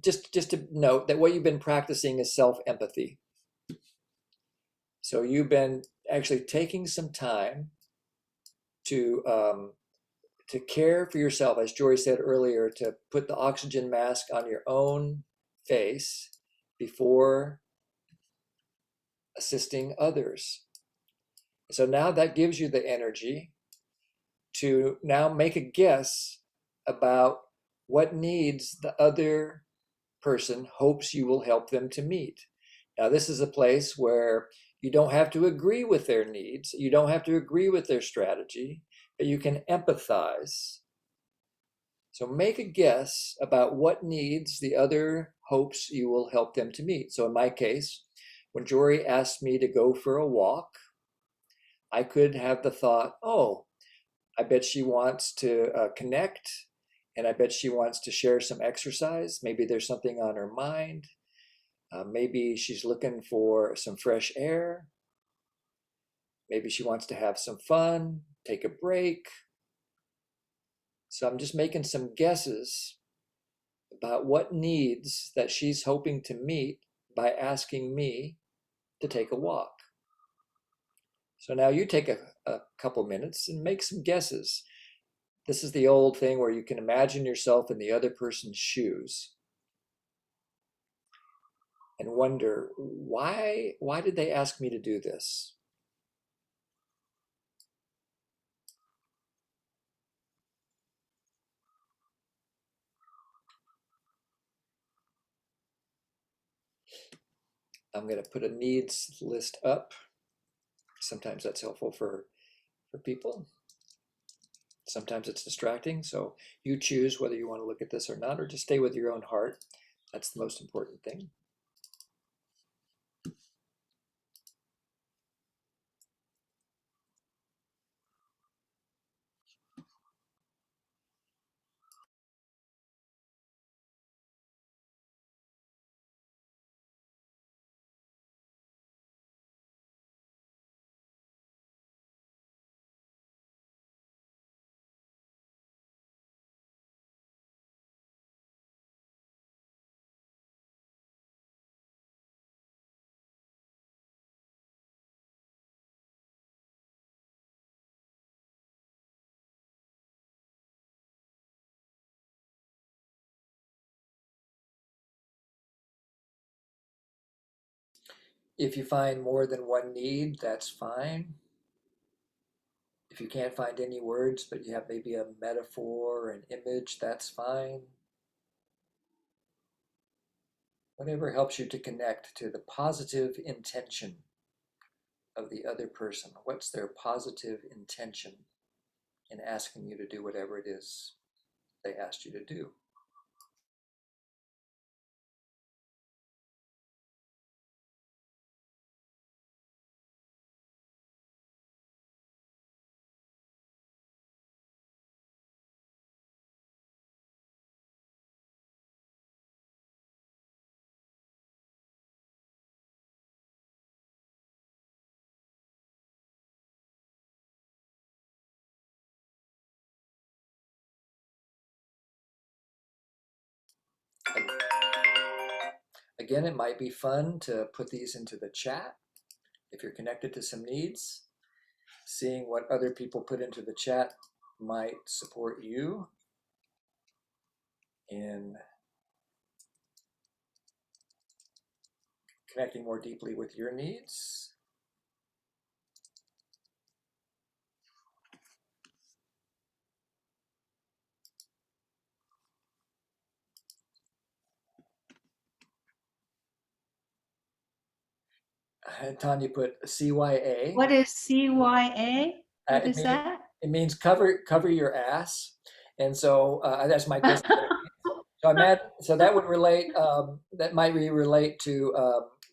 just to note that what you've been practicing is self-empathy. So you've been actually taking some time to care for yourself, as Jory said earlier, to put the oxygen mask on your own face before assisting others. So now that gives you the energy to now make a guess about what needs the other person hopes you will help them to meet. Now, this is a place where you don't have to agree with their needs. You don't have to agree with their strategy, but you can empathize. So make a guess about what needs the other hopes you will help them to meet. So in my case, when Jory asked me to go for a walk, I could have the thought, oh, I bet she wants to connect, and I bet she wants to share some exercise. Maybe there's something on her mind. Maybe she's looking for some fresh air. Maybe she wants to have some fun, take a break. So I'm just making some guesses about what needs that she's hoping to meet by asking me to take a walk. So now you take a couple minutes and make some guesses. This is the old thing where you can imagine yourself in the other person's shoes and wonder, why did they ask me to do this? I'm going to put a needs list up. Sometimes that's helpful for people. Sometimes it's distracting. So you choose whether you want to look at this or not, or just stay with your own heart. That's the most important thing. If you find more than one need, that's fine. If you can't find any words, but you have maybe a metaphor, an image, that's fine. Whatever helps you to connect to the positive intention of the other person. What's their positive intention in asking you to do whatever it is they asked you to do? Again, it might be fun to put these into the chat if you're connected to some needs. Seeing what other people put into the chat might support you in connecting more deeply with your needs. Tanya put CYA. What is CYA? What is that? It means cover your ass, and so that's my guess. So so that would relate. That might relate to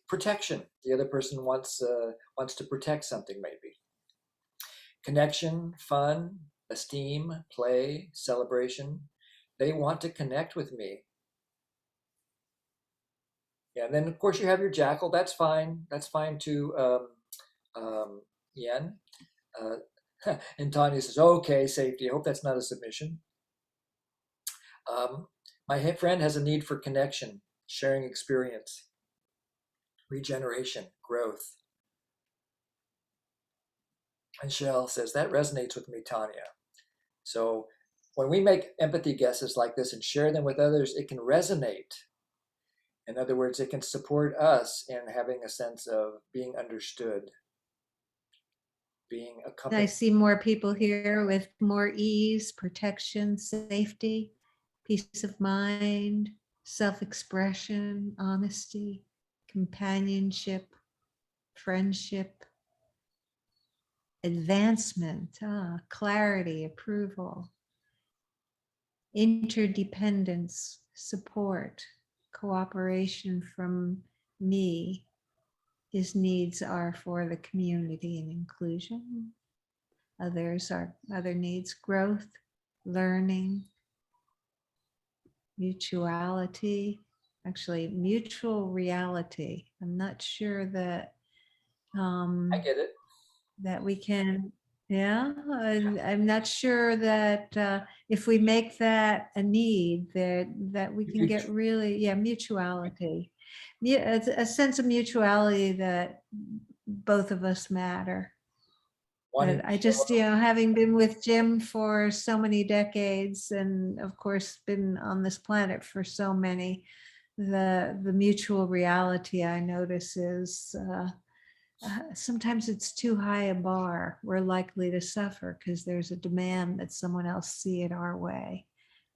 protection. The other person wants to protect something, maybe. Connection, fun, esteem, play, celebration. They want to connect with me. Yeah, and then of course you have your jackal. That's fine. That's fine too. Yen. And Tanya says, "Okay, safety. I hope that's not a submission." My friend has a need for connection, sharing experience, regeneration, growth. And Shell says, that resonates with me, Tanya. So when we make empathy guesses like this and share them with others, it can resonate. In other words, it can support us in having a sense of being understood, being accompanied. I see more people here with more ease, protection, safety, peace of mind, self-expression, honesty, companionship, friendship, advancement, clarity, approval, interdependence, support, cooperation from me. His needs are for the community and inclusion. Other needs, growth, learning, mutuality, actually mutual reality. I'm not sure that I get it. that we can Yeah, I'm not sure that if we make that a need, that we can get really, yeah, mutuality. A sense of mutuality that both of us matter. Wanting But to I show just, having been with Jim for so many decades and of course been on this planet for so many, the mutual reality I notice is sometimes it's too high a bar. We're likely to suffer because there's a demand that someone else see it our way.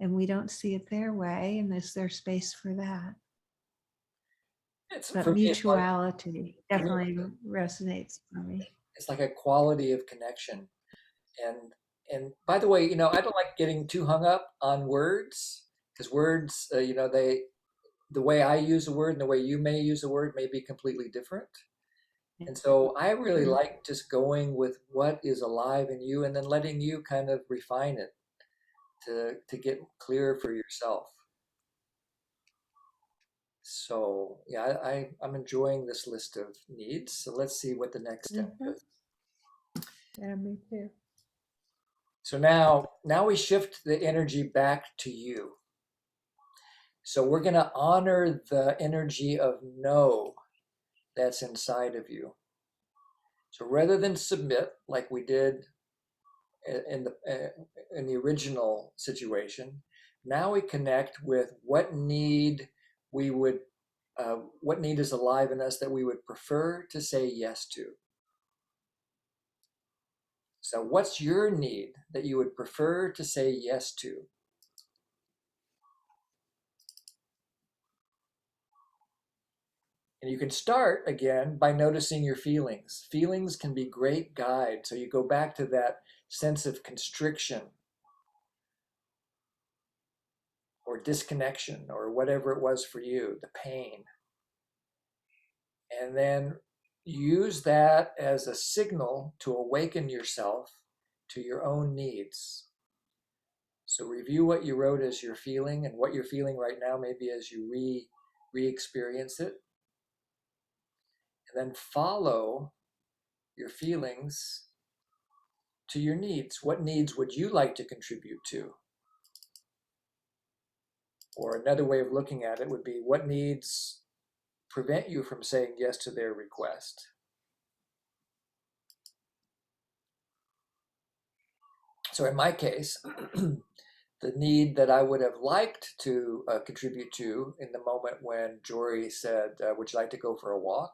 And we don't see it their way. And is there space for that? it's But for me, mutuality for me, definitely resonates for me. it's like a quality of connection. And by the way, I don't like getting too hung up on words, because words, the way I use a word and the way you may use a word may be completely different. And so I really like just going with what is alive in you and then letting you kind of refine it to get clear for yourself. So yeah, I'm enjoying this list of needs. So let's see what the next step is. Yeah, me too. So now we shift the energy back to you. So we're going to honor the energy of no that's inside of you. So rather than submit like we did in the original situation, now we connect with what need we would what need is alive in us that we would prefer to say yes to. So what's your need that you would prefer to say yes to? And you can start again by noticing your feelings. Feelings can be great guides. So you go back to that sense of constriction or disconnection or whatever it was for you, the pain. And then use that as a signal to awaken yourself to your own needs. So review what you wrote as you're feeling and what you're feeling right now, maybe as you re-experience it. And then follow your feelings to your needs. What needs would you like to contribute to? Or another way of looking at it would be, what needs prevent you from saying yes to their request? So in my case, the need that I would have liked to contribute to in the moment when Jory said, would you like to go for a walk?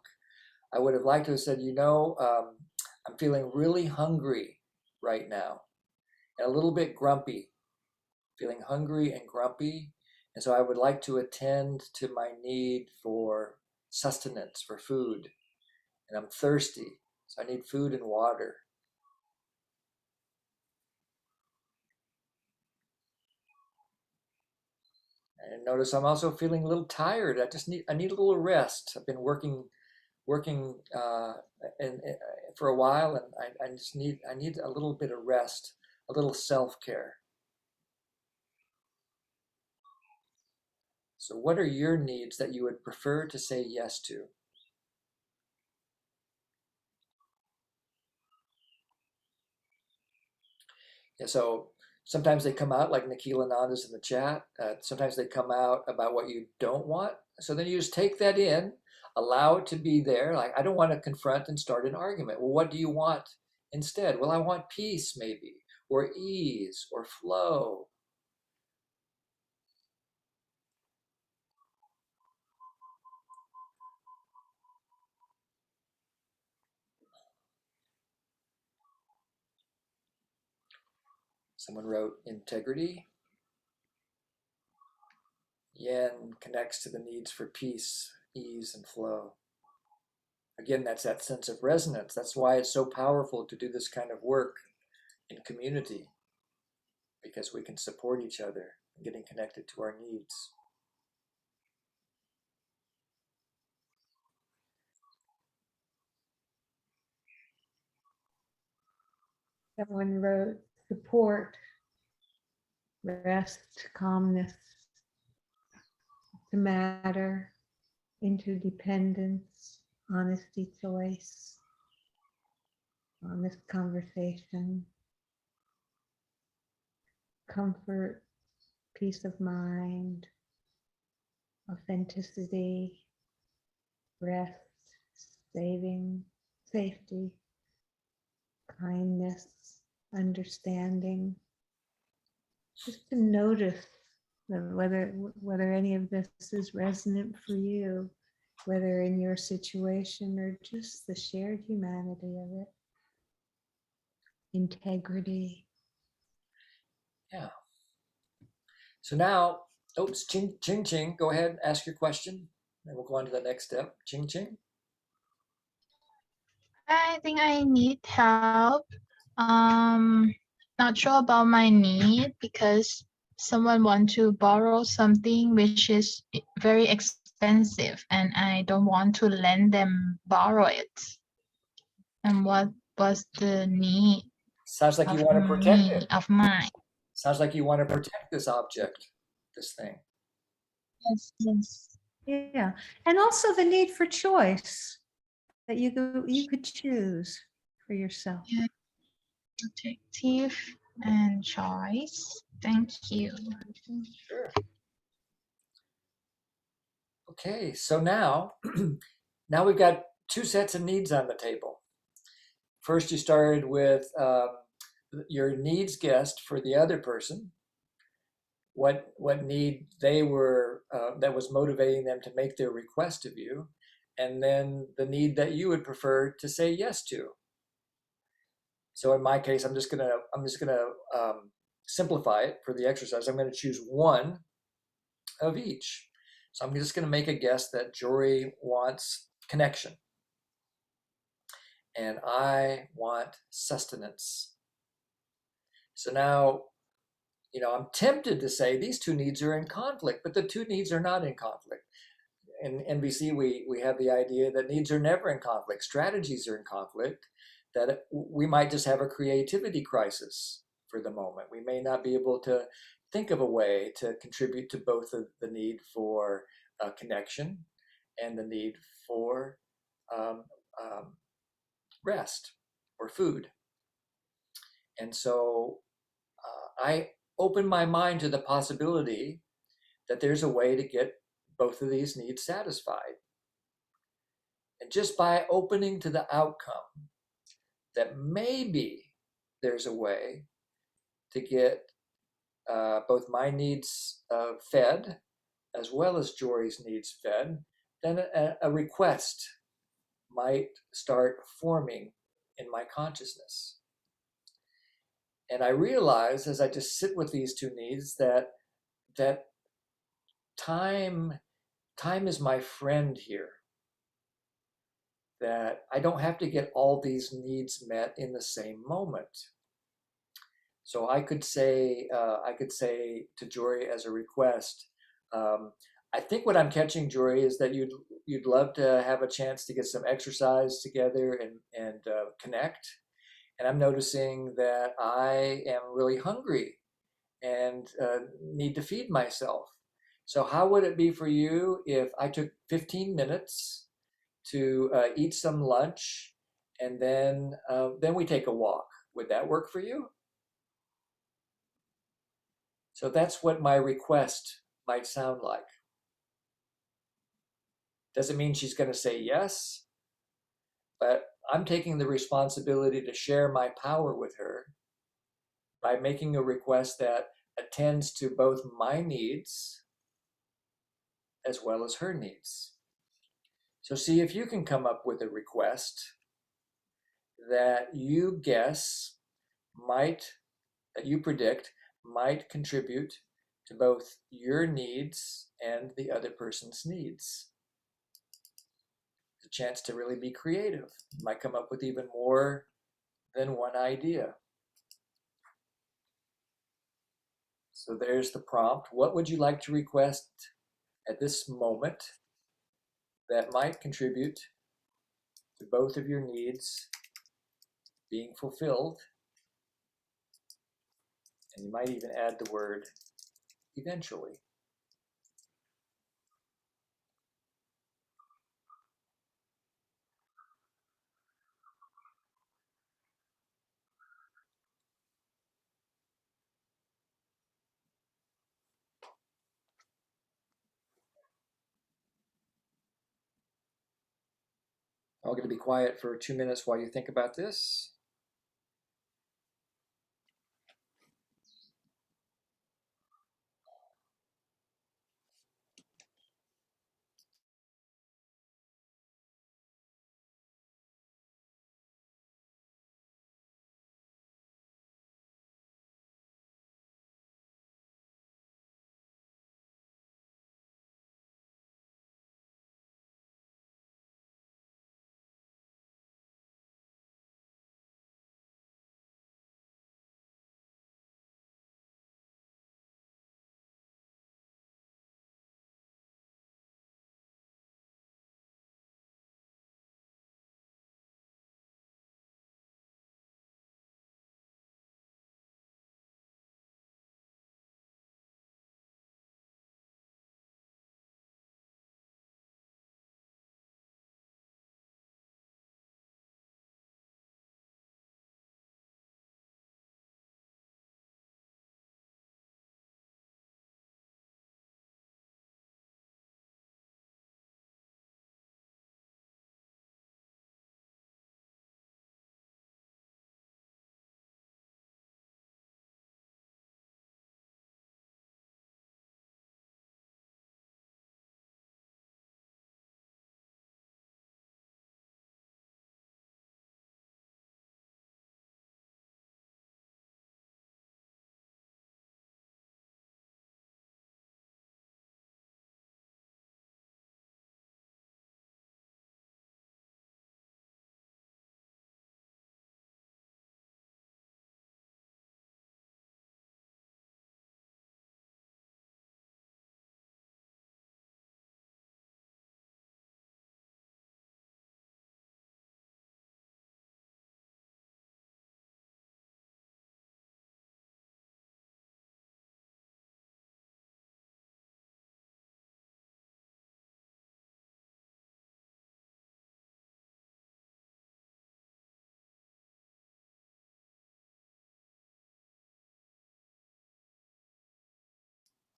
I would have liked to have said, I'm feeling really hungry right now and a little bit grumpy, feeling hungry and grumpy. And so I would like to attend to my need for sustenance, for food. And I'm thirsty, so I need food and water. And notice I'm also feeling a little tired. I need a little rest. I've been working for a while, and I need a little bit of rest, a little self-care. So what are your needs that you would prefer to say yes to? Yeah, so sometimes they come out like Nikhil Ananda's in the chat. Sometimes they come out about what you don't want. So then you just take that in, allow it to be there. Like, I don't want to confront and start an argument. Well, what do you want instead? Well, I want peace maybe, or ease, or flow. Someone wrote integrity. Yen connects to the needs for peace, ease, and flow. Again, that's that sense of resonance. That's why it's so powerful to do this kind of work in community, because we can support each other in getting connected to our needs. Someone wrote support, rest, calmness, to matter, interdependence, honesty, choice. on this conversation. Comfort, peace of mind, authenticity, rest, safety, kindness, understanding. Just to notice whether any of this is resonant for you, whether in your situation or just the shared humanity of it. Integrity. Yeah. So now, oops, Ching Ching, go ahead, ask your question, and we'll go on to the next step. Ching Ching. I think I need help. Um, Not sure about my need because someone want to borrow something which is very expensive, and I don't want to lend them borrow it. And what was the need Sounds like you of want to protect me, it. of mine? Sounds like you want to protect this object, this thing. Yes, yes. Yeah. And also the need for choice, that you could choose for yourself. Yeah. Protective and choice. Thank you. Sure. Okay, so now, now we've got two sets of needs on the table. First, you started with your needs guessed for the other person, what need they were that was motivating them to make their request of you, and then the need that you would prefer to say yes to. So in my case, I'm just gonna simplify it for the exercise. I'm gonna choose one of each. So I'm just gonna make a guess that Jory wants connection, and I want sustenance. So now, I'm tempted to say these two needs are in conflict, but the two needs are not in conflict. In NVC, we have the idea that needs are never in conflict. Strategies are in conflict, that we might just have a creativity crisis for the moment. We may not be able to think of a way to contribute to both of the need for connection and the need for rest or food. And so I open my mind to the possibility that there's a way to get both of these needs satisfied. And just by opening to the outcome, that maybe there's a way to get both my needs fed as well as Jory's needs fed, then a request might start forming in my consciousness. And I realize as I just sit with these two needs that time is my friend here. That I don't have to get all these needs met in the same moment. So I could say to Jory as a request, I think what I'm catching, Jory, is that you'd love to have a chance to get some exercise together and connect. And I'm noticing that I am really hungry and need to feed myself. So how would it be for you if I took 15 minutes to eat some lunch, and then we take a walk? Would that work for you? So that's what my request might sound like. Doesn't mean she's going to say yes, but I'm taking the responsibility to share my power with her by making a request that attends to both my needs as well as her needs. So see if you can come up with a request that you guess that you predict might contribute to both your needs and the other person's needs. It's a chance to really be creative. You might come up with even more than one idea. So there's the prompt. What would you like to request at this moment that might contribute to both of your needs being fulfilled? And you might even add the word eventually. all going to be quiet for 2 minutes while you think about this.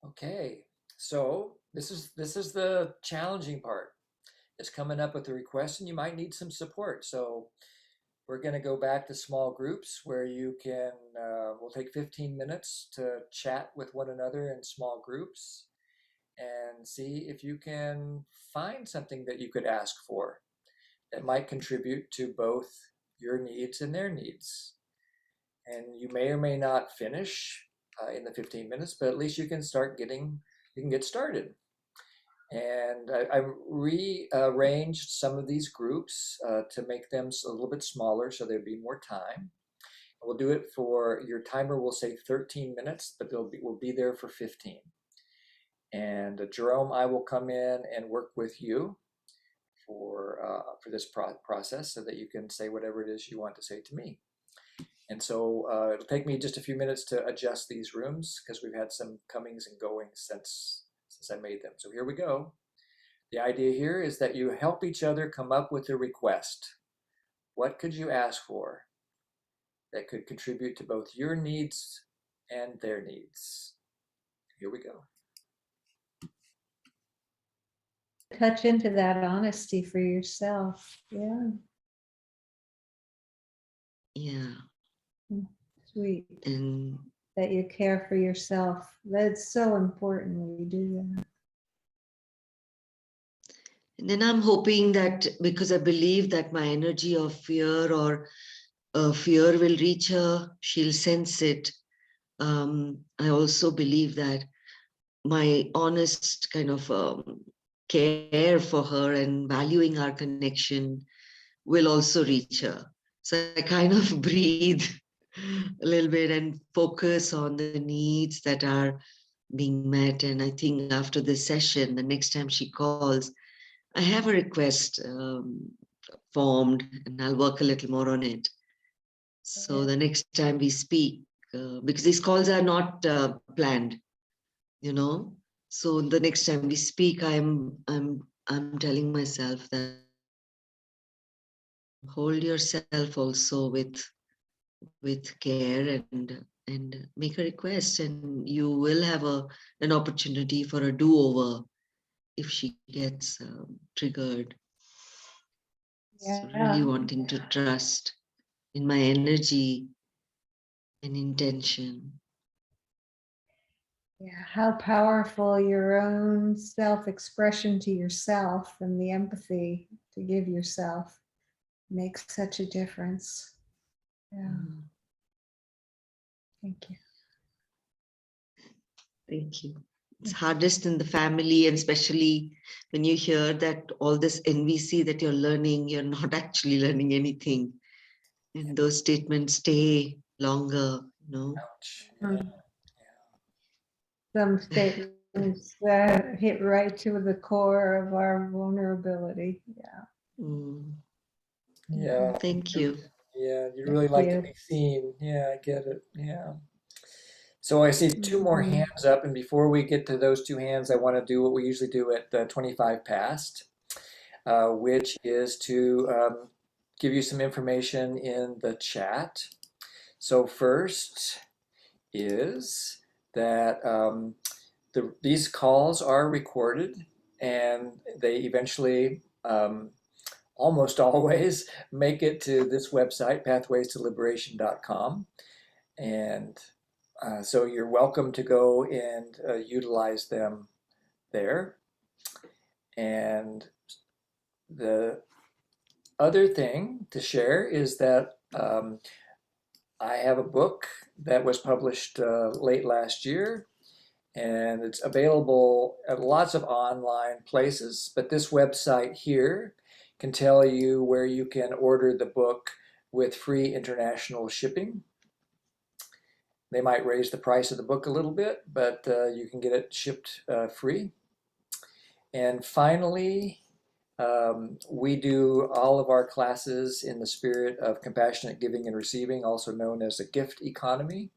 Okay, so this is the challenging part. Is coming up with a request, and you might need some support. So we're going to go back to small groups where you can. We'll take 15 minutes to chat with one another in small groups, and see if you can find something that you could ask for that might contribute to both your needs and their needs. And you may or may not finish in the 15 minutes, but at least you can get started. And I rearranged some of these groups to make them a little bit smaller so there'd be more time. We'll do it for, your timer will say 13 minutes, but we'll be there for 15. And Jerome, I will come in and work with you for this process so that you can say whatever it is you want to say to me. And so it'll take me just a few minutes to adjust these rooms because we've had some comings and goings since I made them. So here we go. The idea here is that you help each other come up with a request. What could you ask for that could contribute to both your needs and their needs? Here we go. Touch into that honesty for yourself. Yeah. Yeah. Sweet. And that you care for yourself. That's so important when you do that. And then I'm hoping that, because I believe that my energy of fear or fear will reach her, she'll sense it. I also believe that my honest kind of care for her and valuing our connection will also reach her. So I kind of breathe a little bit and focus on the needs that are being met. And I think after this session, the next time she calls, I have a request formed, and I'll work a little more on it. So the next time we speak, because these calls are not planned, you know. So the next time we speak, I'm telling myself that hold yourself also with care and make a request, and you will have an opportunity for a do-over if she gets triggered. really Yeah. wanting to trust in my energy and intention. Yeah, how powerful your own self-expression to yourself and the empathy to give yourself makes such a difference. Yeah, thank you. Thank you. It's hardest in the family, and especially when you hear that all this NVC that you're learning, you're not actually learning anything. And those statements stay longer, Ouch. Mm. Some statements that hit right to the core of our vulnerability. Yeah. Yeah. Thank you. Yeah, you Thank really like to you. be seen. Yeah, I get it. Yeah. So I see two more Mhm. hands up, and before we get to those two hands, I want to do what we usually do at 25 past, which is to give you some information in the chat. So first is that these calls are recorded, and they eventually almost always make it to this website, pathwaystoliberation.com. And so you're welcome to go and utilize them there. And the other thing to share is that I have a book that was published late last year, and it's available at lots of online places, but this website here can tell you where you can order the book with free international shipping. They might raise the price of the book a little bit, but you can get it shipped free. And finally, we do all of our classes in the spirit of compassionate giving and receiving, also known as the gift economy.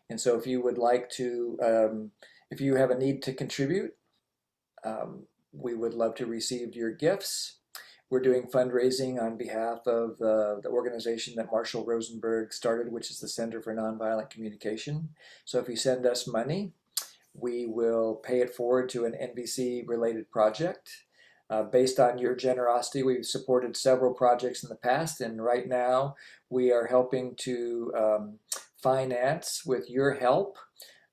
And so if you would like to, if you have a need to contribute, we would love to receive your gifts. We're doing fundraising on behalf of the organization that Marshall Rosenberg started, which is the Center for Nonviolent Communication. So if you send us money, we will pay it forward to an NVC related project. Based on your generosity, we've supported several projects in the past, and right now we are helping to finance with your help.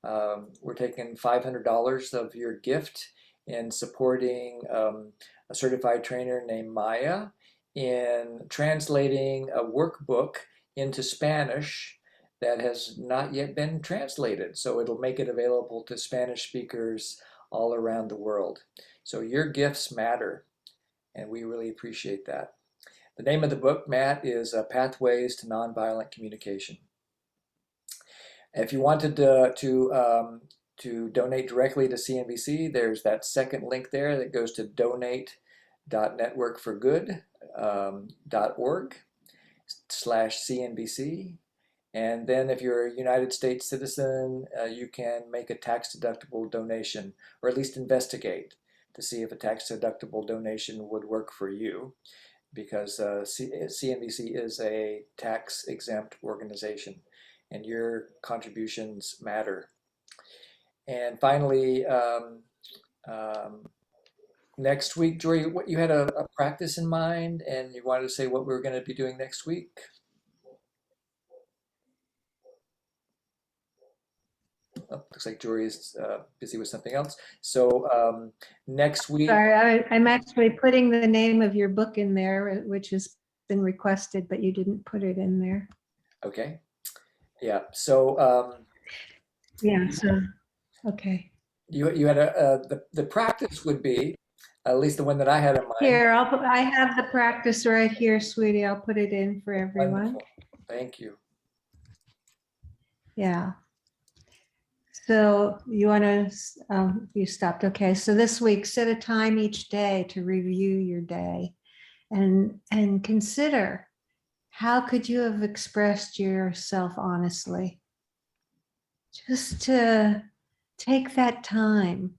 We're taking $500 of your gift in supporting a certified trainer named Maya in translating a workbook into Spanish that has not yet been translated. So it'll make it available to Spanish speakers all around the world. So your gifts matter, and we really appreciate that. The name of the book, Matt, is Pathways to Nonviolent Communication. If you wanted to donate directly to CNBC, there's that second link there that goes to donate.networkforgood.org/CNBC. And then if you're a United States citizen, you can make a tax-deductible donation, or at least investigate to see if a tax-deductible donation would work for you, because CNBC is a tax-exempt organization, and your contributions matter. And finally, next week, Jory, what you had a practice in mind, and you wanted to say what we were going to be doing next week? Oh, looks like Jory is busy with something else. So next week. Sorry, I'm actually putting the name of your book in there, which has been requested, but you didn't put it in there. Okay. Yeah. So. Yeah. So. Okay. You had the practice would be, at least the one that I had in mind. Here, I have the practice right here, sweetie. I'll put it in for everyone. Wonderful. Thank you. Yeah. So you want to, you stopped. Okay. So this week, set a time each day to review your day and consider, how could you have expressed yourself honestly? Just to take that time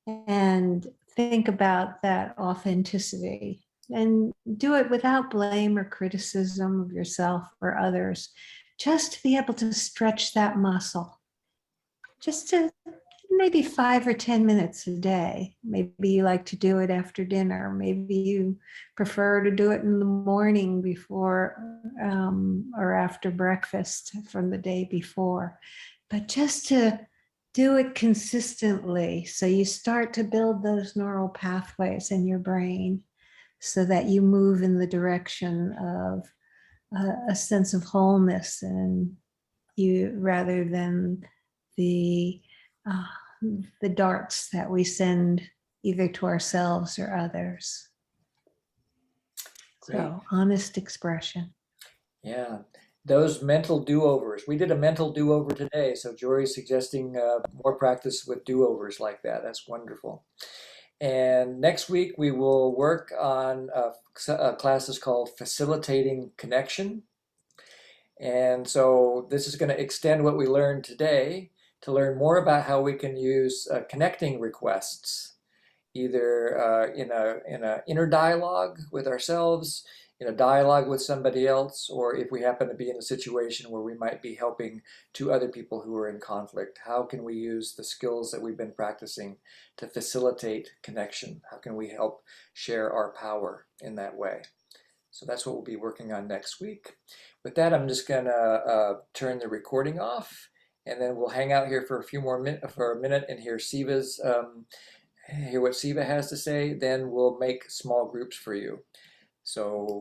and think about that authenticity, and do it without blame or criticism of yourself or others, just to be able to stretch that muscle, just to maybe 5 or 10 minutes a day. Maybe you like to do it after dinner. Maybe you prefer to do it in the morning before or after breakfast from the day before. But just to do it consistently, so you start to build those neural pathways in your brain so that you move in the direction of a sense of wholeness, and you, rather than the darts that we send either to ourselves or others. Great. So honest expression. Yeah, those mental do-overs. We did a mental do-over today, so Jory's suggesting more practice with do-overs like that. That's wonderful. And next week we will work on classes called Facilitating Connection. And so this is going to extend what we learned today to learn more about how we can use connecting requests, either in a inner dialogue with ourselves, in a dialogue with somebody else, or if we happen to be in a situation where we might be helping two other people who are in conflict. How can we use the skills that we've been practicing to facilitate connection? How can we help share our power in that way? So that's what we'll be working on next week. With that, I'm just gonna turn the recording off, and then we'll hang out here for a minute and hear Siva's hear what Siva has to say. Then we'll make small groups for you. So